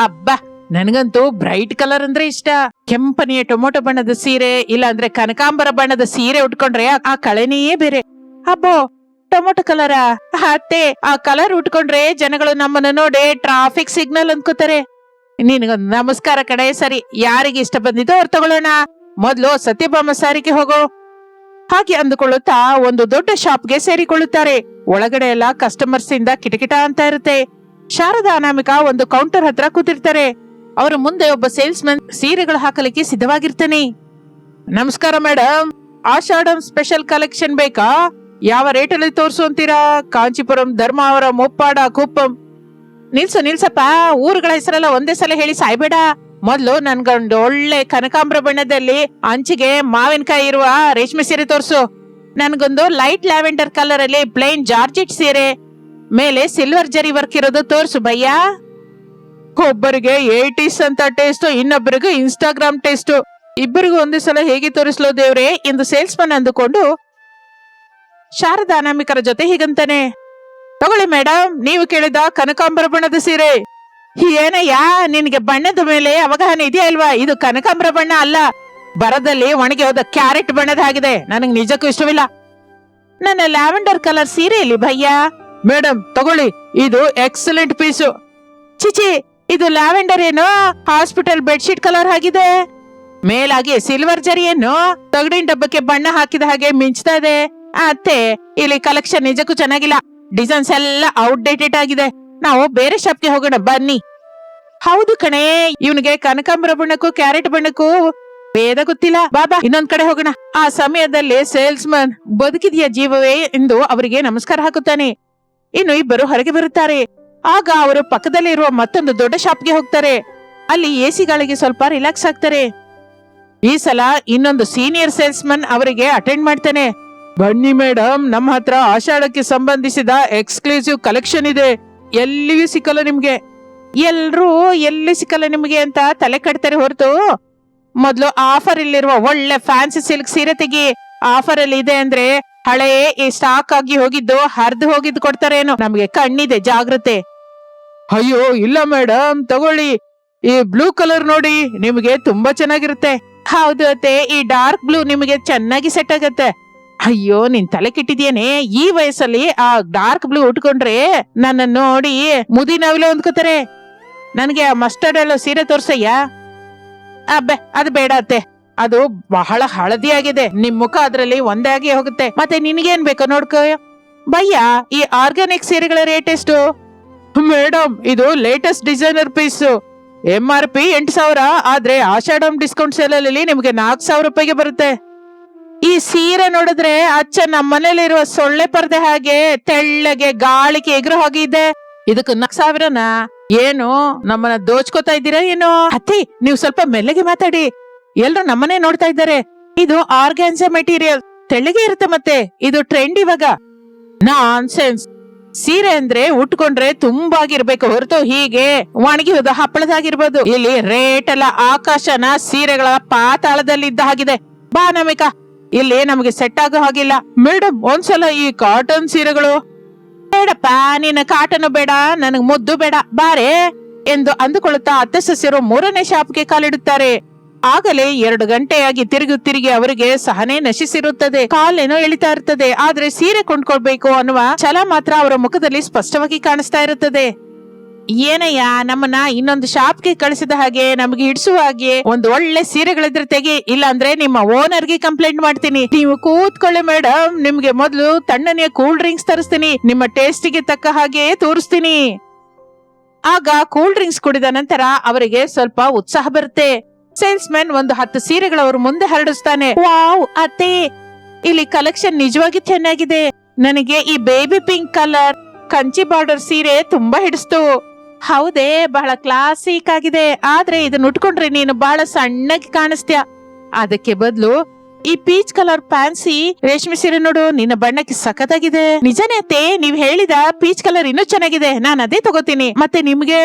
Speaker 1: ಅಬ್ಬಾ, ನನ್ಗಂತೂ ಬ್ರೈಟ್ ಕಲರ್ ಅಂದ್ರೆ ಇಷ್ಟ. ಕೆಂಪನೆಯ ಟೊಮೊಟೊ ಬಣ್ಣದ ಸೀರೆ, ಇಲ್ಲ ಅಂದ್ರೆ ಕನಕಾಂಬರ ಬಣ್ಣದ ಸೀರೆ ಉಟ್ಕೊಂಡ್ರೆ ಆ ಕಳೆನೆಯೇ ಬೇರೆ. ಅಬ್ಬೋ, ಟೊಮೊಟೊ ಕಲರ? ಅತ್ತೆ, ಆ ಕಲರ್ ಉಟ್ಕೊಂಡ್ರೆ ಜನಗಳು ನಮ್ಮನ್ನ ನೋಡಿ ಟ್ರಾಫಿಕ್ ಸಿಗ್ನಲ್ ಅಂದ್ಕೋತಾರೆ. ನಿನಗೊಂದು ನಮಸ್ಕಾರ ಕಡೆ. ಸರಿ, ಯಾರಿಗೆ ಇಷ್ಟ ಬಂದಿದ್ದೋ ಅವ್ರು ತಗೊಳ್ಳೋಣ. ಮೊದ್ಲು ಸತ್ಯಭಾಮ ಸಾರಿಗೆ ಹೋಗೋ. ಹಾಗೆ ಅಂದುಕೊಳ್ಳುತ್ತಾ ಒಂದು ದೊಡ್ಡ ಶಾಪ್ಗೆ ಸೇರಿಕೊಳ್ಳುತ್ತಾರೆ. ಒಳಗಡೆ ಎಲ್ಲ ಕಸ್ಟಮರ್ಸ್ ಇಂದ ಕಿಟಕಿಟ ಅಂತ ಇರುತ್ತೆ. ಶಾರದಾ, ಅನಾಮಿಕಾ ಒಂದು ಕೌಂಟರ್ ಹತ್ರ ಕೂತಿರ್ತಾರೆ. ಅವರ ಮುಂದೆ ಒಬ್ಬ ಸೇಲ್ಸ್ ಮನ್ ಸೀರೆಗಳು ಹಾಕಲಿಕ್ಕೆ ಸಿದ್ಧವಾಗಿರ್ತಾನೆ. ನಮಸ್ಕಾರ ಮೇಡಮ್, ಆಷಾಢಂ ಸ್ಪೆಷಲ್ ಕಲೆಕ್ಷನ್ ಬೇಕಾ? ಯಾವ ರೇಟಲ್ಲಿ ತೋರ್ಸು ಅಂತೀರಾ? ಕಾಂಚೀಪುರಂ, ಧರ್ಮಾವರಂ, ಮುಪ್ಪಾಡ, ಕುಪ್ಪಂ. ನಿಲ್ಸಪ್ಪ, ಊರುಗಳ ಹೆಸರೆಲ್ಲ ಒಂದೇ ಸಲ ಹೇಳಿ ಸಾಯ್ಬೇಡ. ಮೊದ್ಲು ನನ್ಗೊಂದು ಒಳ್ಳೆ ಕನಕಾಂಬರ ಬಣ್ಣದಲ್ಲಿ ಅಂಚಿಗೆ ಮಾವಿನಕಾಯಿ ಇರುವ ರೇಷ್ಮೆ ಸೀರೆ ತೋರ್ಸು. ನನ್ಗೊಂದು ಲೈಟ್ ಲ್ಯಾವೆಂಡರ್ ಕಲರ್ ಅಲ್ಲಿ ಪ್ಲೇನ್ ಜಾರ್ಜೆಟ್ ಸೀರೆ, ಮೇಲೆ ಸಿಲ್ವರ್ ಜರಿ ವರ್ಕ್ ಇರೋದು ತೋರ್ಸು ಭಯ್ಯ. ಒಬ್ಬರಿಗೆ 80s ಅಂತ ಟೇಸ್ಟ್, ಇನ್ನೊಬ್ಬರಿಗೆ ಇನ್ಸ್ಟಾಗ್ರಾಮ್ ಟೇಸ್ಟ್. ಇಬ್ಬರಿಗೂ ಒಂದೇ ಸಲ ಹೇಗೆ ತೋರಿಸ್ಲೋ ದೇವ್ರೆ ಎಂದು ಸೇಲ್ಸ್ ಮನ್ ಅಂದುಕೊಂಡು ಶಾರದಾ ಅನಾಮಿಕರ ಜೊತೆ ಹೀಗಂತಾನೆ. ತಗೊಳ್ಳಿ ಮೇಡಮ್, ನೀವು ಕೇಳಿದ ಕನಕಾಂಬರ ಬಣ್ಣದ ಸೀರೆ. ಏನಯ್ಯ, ನಿನ್ಗೆ ಬಣ್ಣದ ಮೇಲೆ ಅವಗಾಹನೆ ಇದೆಯಾ ಇಲ್ವಾ? ಇದು ಕನಕಾಂಬರ ಬಣ್ಣ ಅಲ್ಲ, ಬರದಲ್ಲಿ ಒಣಗಿ ಹೋದ ಕ್ಯಾರೆಟ್ ಬಣ್ಣದ ಆಗಿದೆ. ನನಗೆ ನಿಜಕ್ಕೂ ಇಷ್ಟವಿಲ್ಲ. ನನ್ನ ಲ್ಯಾವೆಂಡರ್ ಕಲರ್ ಸೀರೆ ಇಲ್ಲಿ ಭಯ್ಯ. ಮೇಡಮ್ ತಗೊಳ್ಳಿ, ಇದು ಎಕ್ಸಲೆಂಟ್ ಪೀಸು. ಚಿಚಿ, ಇದು ಲ್ಯಾವೆಂಡರ್ ಏನು ಹಾಸ್ಪಿಟಲ್ ಬೆಡ್ಶೀಟ್ ಕಲರ್ ಆಗಿದೆ. ಮೇಲಾಗಿ ಸಿಲ್ವರ್ ಜರಿ ಏನು ತಗಡಿನ ಡಬ್ಬಕ್ಕೆ ಬಣ್ಣ ಹಾಕಿದ ಹಾಗೆ ಮಿಂಚ್ತಾ ಇದೆ. ಅತ್ತೆ, ಇಲ್ಲಿ ಕಲೆಕ್ಷನ್ ನಿಜಕ್ಕೂ ಚೆನ್ನಾಗಿಲ್ಲ. ಡಿಸೈನ್ಸ್ ಎಲ್ಲ ಔಟ್ಡೇಟೆಡ್ ಆಗಿದೆ. ನಾವು ಬೇರೆ ಶಾಪ್ಗೆ ಹೋಗೋಣ ಬನ್ನಿ. ಹೌದು ಕಣೆ, ಇವನಿಗೆ ಕನಕಾಂಬರ ಬಣ್ಣಕ್ಕೂ ಕ್ಯಾರೆಟ್ ಬಣ್ಣಕ್ಕೂ ಭೇದ ಗೊತ್ತಿಲ್ಲ. ಬಾಬಾ, ಇನ್ನೊಂದ್ ಕಡೆ ಹೋಗೋಣ. ಆ ಸಮಯದಲ್ಲಿ ಸೇಲ್ಸ್ ಮನ್ ಬದುಕಿದೆಯ ಜೀವವೇ ಎಂದು ಅವರಿಗೆ ನಮಸ್ಕಾರ ಹಾಕುತ್ತಾನೆ. ಇನ್ನು ಇಬ್ಬರು ಹೊರಗೆ ಬರುತ್ತಾರೆ. ಆಗ ಅವರು ಪಕ್ಕದಲ್ಲಿ ಇರುವ ಮತ್ತೊಂದು ದೊಡ್ಡ ಶಾಪ್ಗೆ ಹೋಗ್ತಾರೆ. ಅಲ್ಲಿ AC ಗಾಳಿಗೆ ಸ್ವಲ್ಪ ರಿಲ್ಯಾಕ್ಸ್ ಆಗ್ತಾರೆ. ಈ ಸಲ ಇನ್ನೊಂದು ಸೀನಿಯರ್ ಸೇಲ್ಸ್ ಮನ್ ಅವರಿಗೆ ಅಟೆಂಡ್ ಮಾಡ್ತಾನೆ. ಬನ್ನಿ ಮೇಡಮ್, ನಮ್ಮ ಹತ್ರ ಆಷಾಢಕ್ಕೆ ಸಂಬಂಧಿಸಿದ ಎಕ್ಸ್ಕ್ಲೂಸಿವ್ ಕಲೆಕ್ಷನ್ ಇದೆ. ಎಲ್ಲಿಯೂ ಸಿಕ್ಕಲ್ಲ ನಿಮ್ಗೆ. ಎಲ್ರೂ ಎಲ್ಲಿ ಸಿಕ್ಕಲ್ಲ ನಿಮ್ಗೆ ಅಂತ ತಲೆ ಕಟ್ತಾರೆ ಹೊರತು ಮೊದ್ಲು ಆಫರ್ ಇಲ್ಲಿರುವ ಒಳ್ಳೆ ಫ್ಯಾನ್ಸಿ ಸಿಲ್ಕ್ ಸೀರೆ ತೆಗಿ. ಆಫರ್ ಅಲ್ಲಿ ಇದೆ ಅಂದ್ರೆ ಹಳೆ ಈ ಸ್ಟಾಕ್ ಆಗಿ ಹೋಗಿದ್ದು ಹರಿದು ಹೋಗಿದ್ದು ಕೊಡ್ತಾರೇನೋ. ನಮ್ಗೆ ಕಣ್ಣಿದೆ, ಜಾಗ್ರತೆ. ಅಯ್ಯೋ ಇಲ್ಲ ಮೇಡಮ್, ತಗೊಳ್ಳಿ. ಈ ಬ್ಲೂ ಕಲರ್ ನೋಡಿ, ನಿಮ್ಗೆ ತುಂಬಾ ಚೆನ್ನಾಗಿರುತ್ತೆ. ಹೌದು ಅತ್ತೆ, ಈ ಡಾರ್ಕ್ ಬ್ಲೂ ನಿಮಗೆ ಚೆನ್ನಾಗಿ ಸೆಟ್ ಆಗತ್ತೆ. ಅಯ್ಯೋ, ನಿನ್ ತಲೆ ಕೆಟ್ಟಿದ್ಯೇನೆ. ಈ ವಯಸ್ಸಲ್ಲಿ ಆ ಡಾರ್ಕ್ ಬ್ಲೂ ಉಟ್ಕೊಂಡ್ರೆ ನನ್ನ ನೋಡಿ ಮುದಿ ನವಿಲು ಅಂದ್ಕೋತಾರೆ. ನನ್ಗೆ ಆ ಮಸ್ಟರ್ಡ್ ಎಲ್ಲೋ ಸೀರೆ ತೋರ್ಸಯ್ಯ. ಅಬ್ಬೆ, ಅದು ಬೇಡ ಅತ್ತೆ, ಅದು ಬಹಳ ಹಳದಿ ಆಗಿದೆ. ನಿಮ್ ಮುಖ ಅದ್ರಲ್ಲಿ ಒಂದೇ ಆಗಿ ಹೋಗುತ್ತೆ. ಮತ್ತೆ ನಿನ್ಗೇನ್ ಬೇಕೋ ನೋಡ್ಕೋ. ಭಯ್ಯ, ಈ ಆರ್ಗ್ಯಾನಿಕ್ ಸೀರೆಗಳ ರೇಟ್ ಎಷ್ಟು? ಮೇಡಮ್, ಇದು ಲೇಟೆಸ್ಟ್ ಡಿಸೈನರ್ ಪೀಸ್. MRP 8,000, ಆದ್ರೆ ಆಷಾಢಂ ಡಿಸ್ಕೌಂಟ್ ಸೇಲ್ ಅಲ್ಲಿ ನಿಮ್ಗೆ 4,000 ರೂಪಾಯಿಗೆ ಬರುತ್ತೆ. ಈ ಸೀರೆ ನೋಡಿದ್ರೆ ಅಚ್ಚ ನಮ್ಮ ಮನೇಲಿರುವ ಸೊಳ್ಳೆ ಪರ್ದೆ ಹಾಗೆ ತೆಳ್ಳಗೆ ಗಾಳಿಗೆ ಎಗರು ಹೋಗಿದೆ. ಇದಕ್ಕೆ 4,000ನಾ? ಏನು ನಮ್ಮನ್ನ ದೋಚ್ಕೋತಾ ಇದ್ದೀರಾ ಏನೋ? ಅತ್ತಿ, ನೀವು ಸ್ವಲ್ಪ ಮೆಲ್ಲಗೆ ಮಾತಾಡಿ, ಎಲ್ರು ನಮ್ಮನೆ ನೋಡ್ತಾ ಇದ್ದಾರೆ. ಇದು ಆರ್ಗ್ಯಾನ್ಸಾ ಮೆಟೀರಿಯಲ್, ತೆಳ್ಳಗೆ ಇರುತ್ತೆ. ಮತ್ತೆ ಇದು ಟ್ರೆಂಡ್ ಇವಾಗ. ನಾನ್ಸೆನ್ಸ್. ಸೀರೆ ಅಂದ್ರೆ ಉಟ್ಕೊಂಡ್ರೆ ತುಂಬಾಗಿರ್ಬೇಕು ಹೊರತು ಹೀಗೆ ಒಣಗಿ ಹೋದ ಹಪ್ಪಳದಾಗಿರ್ಬೋದು. ಇಲ್ಲಿ ರೇಟ್ ಎಲ್ಲ ಆಕಾಶನ ಸೀರೆಗಳ ಪಾತಾಳದಲ್ಲಿ ಇದ್ದ ಹಾಗಿದೆ. ಬಾ ನಮಿಕಾ, ಇಲ್ಲಿ ನಮಗೆ ಸೆಟ್ ಆಗೋ ಹಾಗಿಲ್ಲ. ಮೇಡಮ್, ಒಂದ್ಸಲ ಈ ಕಾಟನ್ ಸೀರೆಗಳು. ಬೇಡಪ್ಪ, ನಿನ್ನ ಕಾಟನ್ ಬೇಡ, ನನಗ್ ಮುದ್ದು ಬೇಡ, ಬಾರೆ ಎಂದು ಅಂದುಕೊಳ್ಳುತ್ತಾ ಅತ್ತೆ ಸಸ್ಯರು 3ನೇ ಶಾಪ್ಗೆ ಕಾಲಿಡುತ್ತಾರೆ. ಆಗಲೇ 2 ಗಂಟೆಯಾಗಿ ತಿರುಗಿ ಅವರಿಗೆ ಸಹನೆ ನಶಿಸಿರುತ್ತದೆ. ಕಾಲೇನೋ ಎಳಿತಾ ಇರ್ತದೆ, ಆದ್ರೆ ಸೀರೆ ಕೊಂಡ್ಕೊಳ್ಬೇಕು ಅನ್ನುವ ಛಲ ಮಾತ್ರ ಅವರ ಮುಖದಲ್ಲಿ ಸ್ಪಷ್ಟವಾಗಿ ಕಾಣಿಸ್ತಾ ಇರುತ್ತದೆ. ಏನಯ್ಯ, ನಮ್ಮನ್ನ ಇನ್ನೊಂದು ಶಾಪ್ಗೆ ಕಳಿಸಿದ ಹಾಗೆ, ನಮ್ಗೆ ಹಿಡಿಸುವ ಹಾಗೆ ಒಂದು ಒಳ್ಳೆ ಸೀರೆಗಳಿದ್ರೆ ತೆಗಿ, ಇಲ್ಲ ಅಂದ್ರೆ ನಿಮ್ಮ ಓನರ್ಗೆ ಕಂಪ್ಲೇಂಟ್ ಮಾಡ್ತೀನಿ. ನೀವು ಕೂತ್ಕೊಳ್ಳಿ ಮೇಡಮ್, ನಿಮ್ಗೆ ಮೊದಲು ತಣ್ಣನೆಯ ಕೂಲ್ ಡ್ರಿಂಕ್ಸ್ ತರಿಸ್ತೀನಿ, ನಿಮ್ಮ ಟೇಸ್ಟಿಗೆ ತಕ್ಕ ಹಾಗೆ ತೋರಿಸ್ತೀನಿ. ಆಗ ಕೂಲ್ ಡ್ರಿಂಕ್ಸ್ ಕುಡಿದ ನಂತರ ಅವರಿಗೆ ಸ್ವಲ್ಪ ಉತ್ಸಾಹ ಬರುತ್ತೆ. ಸೇಲ್ಸ್ ಮ್ಯಾನ್ ಒಂದು 10 ಸೀರೆಗಳು ಅವ್ರ ಮುಂದೆ ಹರಡಿಸ್ತಾನೆ. ವಾವ್ ಅತ್ತೆ, ಇಲ್ಲಿ ಕಲೆಕ್ಷನ್ ನಿಜವಾಗಿ ಚೆನ್ನಾಗಿದೆ. ನನಗೆ ಈ baby pink colour Kanchi border ಸೀರೆ ತುಂಬಾ ಹಿಡಿಸ್ತು. ಹೌದೇ, ಬಹಳ ಕ್ಲಾಸಿಕ್ ಆಗಿದೆ. ಆದ್ರೆ ಇದನ್ನ ಉಟ್ಕೊಂಡ್ರೆ ನೀನು ಬಹಳ ಸಣ್ಣಗೆ ಕಾಣಿಸ್ತೀಯ. ಅದಕ್ಕೆ ಬದಲು ಈ ಪೀಚ್ ಕಲರ್ ಫ್ಯಾನ್ಸಿ ರೇಷ್ಮೆ ಸೀರೆ ನೋಡು, ನಿನ್ನ ಬಣ್ಣಕ್ಕೆ ಸಖತ್ತಾಗಿದೆ. ನಿಜನೇ ಅತ್ತೆ, ನೀವ್ ಹೇಳಿದ ಪೀಚ್ ಕಲರ್ ಇನ್ನೂ ಚೆನ್ನಾಗಿದೆ, ನಾನು ಅದೇ ತಗೋತೀನಿ. ಮತ್ತೆ ನಿಮ್ಗೆ?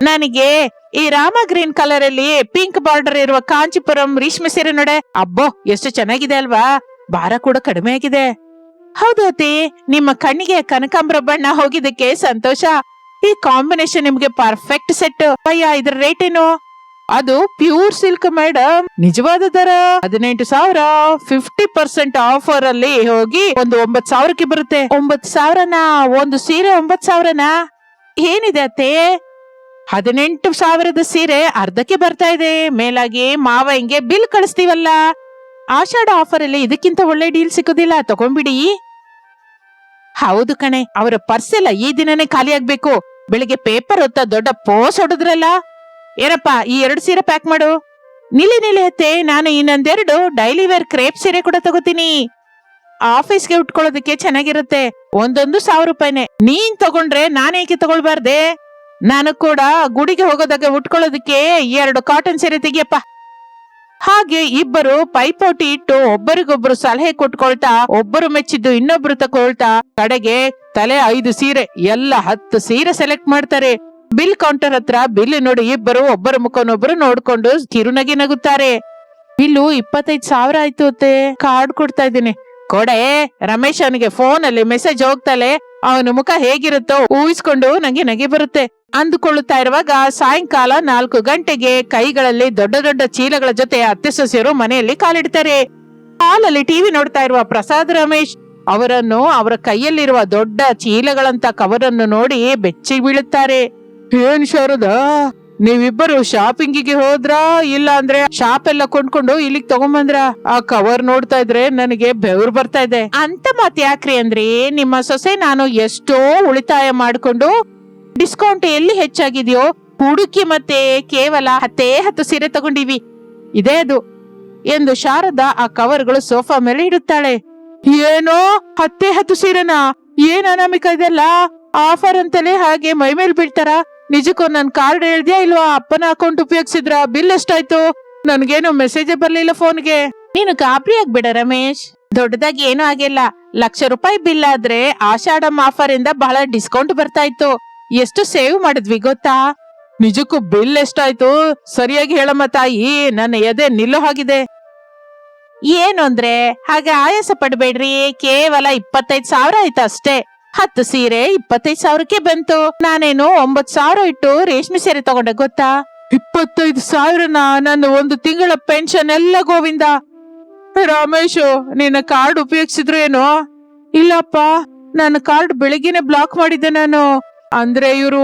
Speaker 1: ನನಗೆ ಈ ರಾಮ ಗ್ರೀನ್ ಕಲರ್ ಅಲ್ಲಿ ಪಿಂಕ್ ಬಾರ್ಡರ್ ಇರುವ ಕಾಂಚಿಪುರಂ ರೇಷ್ಮೆ ಸೀರೆ ನೋಡೆ. ಅಬ್ಬೋ, ಎಷ್ಟು ಚೆನ್ನಾಗಿದೆ ಅಲ್ವಾ? ಭಾರ ಕೂಡ ಕಡಿಮೆ ಆಗಿದೆ. ಹೌದು ಅತಿ, ನಿಮ್ಮ ಕಣ್ಣಿಗೆ ಕನಕಾಂಬರ ಬಣ್ಣ ಹೋಗಿದ್ದಕ್ಕೆ ಸಂತೋಷ. ಈ ಕಾಂಬಿನೇಷನ್ ನಿಮ್ಗೆ ಪರ್ಫೆಕ್ಟ್ ಸೆಟ್. ಅಯ್ಯ, ಇದ್ರ ರೇಟ್ ಏನು? ಅದು ಪ್ಯೂರ್ ಸಿಲ್ಕ್ ಮೇಡಮ್. ನಿಜವಾದ ದರ 18,000. 50% ಆಫರ್ ಅಲ್ಲಿ ಹೋಗಿ ಒಂದು 9,000ಕ್ಕೆ ಬರುತ್ತೆ. 9,000ನಾ? ಒಂದು ಸೀರೆ 9,000ನಾ? ಏನಿದೆ ಅತ್ತೆ? 18,000ದ ಸೀರೆ ಅರ್ಧಕ್ಕೆ ಬರ್ತಾ ಇದೆ. ಮೇಲಾಗಿ ಮಾವ ಹಿಂಗೆ ಬಿಲ್ ಕಳಿಸ್ತೀವಲ್ಲ. ಆಷಾಢ ಆಫರ್ ಅಲ್ಲಿ ಇದಕ್ಕಿಂತ ಒಳ್ಳೆ ಡೀಲ್ ಸಿಗೋದಿಲ್ಲ, ತಗೊಂಡ್ಬಿಡಿ. ಹೌದು ಕಣೆ, ಅವರ ಪರ್ಸ್ ಎಲ್ಲ ಈ ದಿನನೇ ಖಾಲಿ ಆಗ್ಬೇಕು. ಬೆಳಿಗ್ಗೆ ಪೇಪರ್ ಹೊತ್ತ ದೊಡ್ಡ ಪೋಸ್ ಹೊಡೆದ್ರಲ್ಲ. ಏನಪ್ಪ, ಈ 2 ಸೀರೆ ಪ್ಯಾಕ್ ಮಾಡು. ನಿಲ್ಲಿ ಅತ್ತೆ, ನಾನು ಇನ್ನೊಂದೆರಡು ಡೈಲಿ ವೇರ್ ಕ್ರೇಪ್ ಸೀರೆ ಕೂಡ ತಗೋತೀನಿ. ಆಫೀಸ್ಗೆ ಉಟ್ಕೊಳ್ಳೋದಕ್ಕೆ ಚೆನ್ನಾಗಿರುತ್ತೆ. ಒಂದೊಂದು 1,000 ರೂಪಾಯಿನೇ. ನೀನ್ ತಗೊಂಡ್ರೆ ನಾನೇಕೆ ತಗೊಳ್ಬಾರ್ದೆ? ನಾನು ಕೂಡ ಗುಡಿಗೆ ಹೋಗೋದಾಗ ಉಟ್ಕೊಳ್ಳೋದಕ್ಕೆ 2 ಕಾಟನ್ ಸೀರೆ ತೆಗಿಯಪ್ಪ. ಹಾಗೆ ಇಬ್ಬರು ಪೈಪೋಟಿ ಇಟ್ಟು ಒಬ್ಬರಿಗೊಬ್ರು ಸಲಹೆ ಕೊಟ್ಕೊಳ್ತಾ, ಒಬ್ಬರು ಮೆಚ್ಚಿದ್ದು ಇನ್ನೊಬ್ರು ತಗೊಳ್ತಾ, ಕಡೆಗೆ ತಲೆ 5 ಸೀರೆ ಎಲ್ಲ 10 ಸೀರೆ ಸೆಲೆಕ್ಟ್ ಮಾಡ್ತಾರೆ. ಬಿಲ್ ಕೌಂಟರ್ ಹತ್ರ ಬಿಲ್ ನೋಡಿ ಇಬ್ಬರು ಒಬ್ಬರ ಮುಖನೊಬ್ಬರು ನೋಡ್ಕೊಂಡು ಕಿರುನಗೆ ನಗುತ್ತಾರೆ. ಬಿಲ್ಲು 25,000 ಆಯ್ತು ಅತ್ತೆ. ಕಾರ್ಡ್ ಕೊಡ್ತಾ ಇದ್ದೀನಿ, ಕೊಡೆ. ರಮೇಶ್ ಅವನಿಗೆ ಫೋನ್ ಅಲ್ಲಿ ಮೆಸೇಜ್ ಹೋಗ್ತಲೆ, ಅವನ ಮುಖ ಹೇಗಿರುತ್ತೋ ಊಹಿಸ್ಕೊಂಡು ನಂಗೆ ನಗೆ ಬರುತ್ತೆ. ಅಂದುಕೊಳ್ಳುತ್ತಾ ಇರುವಾಗ ಸಾಯಂಕಾಲ 4 ಗಂಟೆಗೆ ಕೈಗಳಲ್ಲಿ ದೊಡ್ಡ ದೊಡ್ಡ ಚೀಲಗಳ ಜೊತೆ ಅತ್ತೆ ಸೊಸೆಯರು ಮನೆಯಲ್ಲಿ ಕಾಲಿಡ್ತಾರೆ. ಹಾಲಲ್ಲಿ ಟಿವಿ ನೋಡ್ತಾ ಇರುವ ಪ್ರಸಾದ್ ರಮೇಶ್ ಅವರನ್ನು ಅವರ ಕೈಯಲ್ಲಿರುವ ದೊಡ್ಡ ಚೀಲಗಳಂತ ಕವರನ್ನು ನೋಡಿ ಬೆಚ್ಚಿ ಬೀಳುತ್ತಾರೆ. ಏನ್ ಶಾರದಾ, ನೀವಿಬ್ಬರು ಶಾಪಿಂಗಿಗೆ ಹೋದ್ರಾ, ಇಲ್ಲ ಅಂದ್ರೆ ಶಾಪ್ ಎಲ್ಲ ಕೊಂಡ್ಕೊಂಡು ಇಲ್ಲಿಗೆ ತಗೊಂಬಂದ್ರ? ಆ ಕವರ್ ನೋಡ್ತಾ ಇದ್ರೆ ನನಗೆ ಬೆವರು ಬರ್ತಾ ಇದೆ. ಅಂತ ಮಾತ್ ಯಾಕ್ರಿ ಅಂದ್ರಿ? ನಿಮ್ಮ ಸೊಸೆ ನಾನು ಎಷ್ಟೋ ಉಳಿತಾಯ ಮಾಡ್ಕೊಂಡು ಡಿಸ್ಕೌಂಟ್ ಎಲ್ಲಿ ಹೆಚ್ಚಾಗಿದೆಯೋ ಹುಡುಕಿ ಮತ್ತೆ ಕೇವಲ 10 ಸೀರೆ ತಗೊಂಡಿವಿ, ಇದೇ ಅದು ಎಂದು ಶಾರದಾ ಆ ಕವರ್ಗಳು ಸೋಫಾ ಮೇಲೆ ಇಡುತ್ತಾಳೆ. ಏನೋ 10 ಸೀರೆನಾ? ಏನ್ ಅನಾಮಿಕ ಇದೆಲ್ಲ? ಆಫರ್ ಅಂತಲೇ ಹಾಗೆ ಮೈ ಮೇಲ್ ಬೀಳ್ತಾರ? ನಿಜಕ್ಕೂ ನನ್ ಕಾರ್ಡ್ ಹೇಳ್ದ್ಯಾ ಇಲ್ವಾ? ಅಪ್ಪನ ಅಕೌಂಟ್ ಉಪಯೋಗಿಸಿದ್ರ? ಬಿಲ್ ಎಷ್ಟಾಯ್ತು? ನನ್ಗೇನು ಮೆಸೇಜ್ ಬರ್ಲಿಲ್ಲ ಫೋನ್ಗೆ. ನೀನು ಗಾಬರಿ ಆಗ್ಬೇಡ ರಮೇಶ್, ದೊಡ್ಡದಾಗಿ ಏನೂ ಆಗಿಲ್ಲ. 1,00,000 ರೂಪಾಯಿ ಬಿಲ್ ಆದ್ರೆ ಆಷಾಢಂ ಆಫರ್ ಇಂದ ಬಹಳ ಡಿಸ್ಕೌಂಟ್ ಬರ್ತಾ ಇತ್ತು. ಎಷ್ಟು ಸೇವ್ ಮಾಡಿದ್ವಿ ಗೊತ್ತಾ? ನಿಜಕ್ಕೂ ಬಿಲ್ ಎಷ್ಟಾಯ್ತು ಸರಿಯಾಗಿ ಹೇಳಮ್ಮ ತಾಯಿ, ನನ್ನ ಎದೆ ನಿಲ್ಲೋ ಹಾಗಿದೆ. ಏನು ಅಂದ್ರೆ ಹಾಗೆ ಆಯಾಸ ಪಡ್ಬೇಡ್ರಿ, ಕೇವಲ 25,000 ಆಯ್ತು ಅಷ್ಟೇ. 10 ಸೀರೆ 25,000ಕ್ಕೆ ಬಂತು. ನಾನೇನು 9,000 ಇಟ್ಟು ರೇಷ್ಮೆ ಸೀರೆ ತಗೊಂಡೆ ಗೊತ್ತಾ? 25,000ನಾ? ನನ್ನ ಒಂದು ತಿಂಗಳ ಪೆನ್ಷನ್ ಎಲ್ಲ ಗೋವಿಂದ. ರಮೇಶು, ನಿನ್ನ ಕಾರ್ಡ್ ಉಪಯೋಗಿಸಿದ್ರು ಏನೋ? ಇಲ್ಲಪ್ಪ, ನನ್ನ ಕಾರ್ಡ್ ಬೆಳಿಗ್ಗೆನೆ ಬ್ಲಾಕ್ ಮಾಡಿದ್ದೆ ನಾನು. ಅಂದ್ರೆ ಇವರು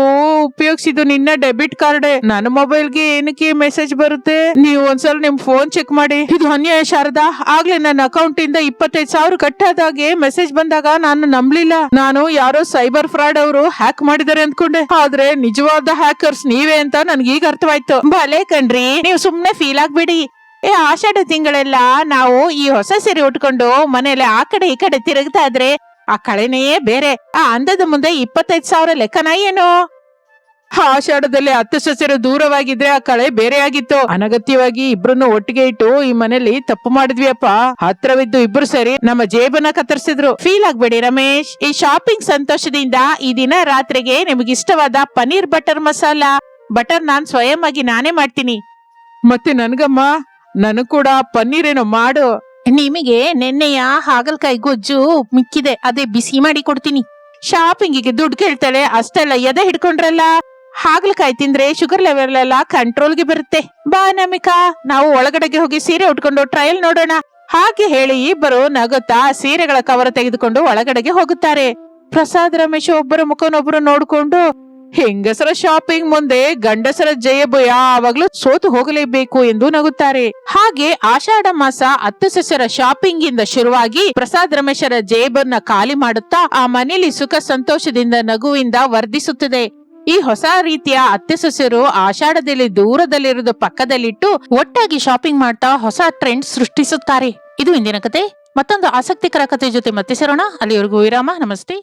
Speaker 1: ಉಪಯೋಗಿಸಿದ್ದು ನಿನ್ನ ಡೆಬಿಟ್ ಕಾರ್ಡ್. ನನ್ನ ಮೊಬೈಲ್ಗೆ ಏನಕ್ಕೆ ಮೆಸೇಜ್ ಬರುತ್ತೆ? ನೀವು ಒಂದ್ಸಲ ನಿಮ್ ಫೋನ್ ಚೆಕ್ ಮಾಡಿ. ಇದು ಅನ್ಯಾಯ ಶಾರದಾ. ಆಗ್ಲೇ ನನ್ನ ಅಕೌಂಟ್ ಇಂದ 25,000 ಕಟ್ ಆದಾಗೆ ಮೆಸೇಜ್ ಬಂದಾಗ ನಾನು ನಂಬಲಿಲ್ಲ. ನಾನು ಯಾರೋ ಸೈಬರ್ ಫ್ರಾಡ್ ಅವರು ಹ್ಯಾಕ್ ಮಾಡಿದಾರೆ ಅಂದ್ಕೊಂಡೆ. ಆದ್ರೆ ನಿಜವಾದ ಹ್ಯಾಕರ್ಸ್ ನೀವೇ ಅಂತ ನನ್ಗೀಗ ಅರ್ಥವಾಯ್ತು. ಭಲೆ ಕಣ್ರಿ, ನೀವು ಸುಮ್ನೆ ಫೀಲ್ ಆಗ್ಬೇಡಿ. ಆಷಾಢ ತಿಂಗಳೆಲ್ಲ ನಾವು ಈ ಹೊಸ ಸೀರೆ ಉಟ್ಕೊಂಡು ಮನೇಲಿ ಆ ಕಡೆ ಈ ಕಡೆ ತಿರುಗ್ತಾ ಇದ್ರೆ ಆ ಕಳೆನೇ ಬೇರೆ. ಆ ಅಂದದ ಮುಂದೆ 25,000 ಲೆಕ್ಕನ ಏನು? ಆಷಾಢದಲ್ಲಿ 10 ಸೊಸೆರು ದೂರವಾಗಿದ್ರೆ ಆ ಕಳೆ ಬೇರೆ ಆಗಿತ್ತು. ಅನಗತ್ಯವಾಗಿ ಇಬ್ರನ್ನು ಒಟ್ಟಿಗೆ ಇಟ್ಟು ಈ ಮನೇಲಿ ತಪ್ಪು ಮಾಡಿದ್ವಿ ಅಪ್ಪ. ಹತ್ರವಿದ್ದು ಇಬ್ರು ಸೇರಿ ನಮ್ಮ ಜೇಬನ್ನ ಕತ್ತರಿಸಿದ್ರು. ಫೀಲ್ ಆಗ್ಬೇಡಿ ರಮೇಶ್, ಈ ಶಾಪಿಂಗ್ ಸಂತೋಷದಿಂದ ಈ ದಿನ ರಾತ್ರಿಗೆ ನಿಮಗಿಷ್ಟವಾದ ಪನ್ನೀರ್ ಬಟರ್ ಮಸಾಲ ಬಟರ್ ನಾನ್ ಸ್ವಯಂ ಆಗಿ ನಾನೇ ಮಾಡ್ತೀನಿ. ಮತ್ತೆ ನನ್ಗಮ್ಮ, ನನಗ್ ಕೂಡ ಪನ್ನೀರ್ ಏನೋ ಮಾಡು. ನಿಮಗೆ ನೆನ್ನೆಯ ಹಾಗಲ್ಕಾಯಿ ಗೊಜ್ಜು ಮಿಕ್ಕಿದೆ, ಅದೇ ಬಿಸಿ ಮಾಡಿ ಕೊಡ್ತೀನಿ. ಶಾಪಿಂಗಿಗೆ ದುಡ್ಡು ಕೇಳ್ತಾಳೆ, ಅಷ್ಟೆಲ್ಲ ಎದೆ ಹಿಡ್ಕೊಂಡ್ರಲ್ಲ. ಹಾಗಲಕಾಯಿ ತಿಂದ್ರೆ ಶುಗರ್ ಲೆವೆಲ್ ಎಲ್ಲ ಕಂಟ್ರೋಲ್ಗೆ ಬರುತ್ತೆ. ಬಾ ಅನಾಮಿಕಾ, ನಾವು ಒಳಗಡೆಗೆ ಹೋಗಿ ಸೀರೆ ಉಟ್ಕೊಂಡು ಟ್ರಯಲ್ ನೋಡೋಣ. ಹಾಗೆ ಹೇಳಿ ಇಬ್ಬರು ನಗುತ್ತಾ ಸೀರೆಗಳ ಕವರ್ ತೆಗೆದುಕೊಂಡು ಒಳಗಡೆಗೆ ಹೋಗುತ್ತಾರೆ. ಪ್ರಸಾದ್ ರಮೇಶ್ ಒಬ್ಬರ ಮುಖನೊಬ್ಬರು ನೋಡ್ಕೊಂಡು, ಹೆಂಗಸರ ಶಾಪಿಂಗ್ ಮುಂದೆ ಗಂಡಸರ ಜಯಬು ಯಾವಾಗ್ಲೂ ಸೋತು ಹೋಗಲೇಬೇಕು ಎಂದು ನಗುತ್ತಾರೆ. ಹಾಗೆ ಆಷಾಢ ಮಾಸ 10 ಸಸ್ಯರ ಶಾಪಿಂಗ್ ಇಂದ ಶುರುವಾಗಿ ಪ್ರಸಾದ್ ರಮೇಶರ ಜೇಬನ್ನ ಖಾಲಿ ಮಾಡುತ್ತಾ ಆ ಮನೆಯಲ್ಲಿ ಸುಖ ಸಂತೋಷದಿಂದ ನಗುವಿಂದ ವರ್ಧಿಸುತ್ತದೆ. ಈ ಹೊಸ ರೀತಿಯ ಅತ್ತೆ ಸೊಸೆಯರು ಆಷಾಢದಲ್ಲಿ ದೂರದಲ್ಲಿರುವುದು ಪಕ್ಕದಲ್ಲಿಟ್ಟು ಒಟ್ಟಾಗಿ ಶಾಪಿಂಗ್ ಮಾಡ್ತಾ ಹೊಸ ಟ್ರೆಂಡ್ ಸೃಷ್ಟಿಸುತ್ತಾರೆ. ಇದು ಇಂದಿನ ಕತೆ. ಮತ್ತೊಂದು ಆಸಕ್ತಿಕರ ಕತೆ ಜೊತೆ ಮತ್ತೆ ಸೇರೋಣ. ಅಲ್ಲಿವರೆಗೂ ವಿರಾಮ. ನಮಸ್ತೆ.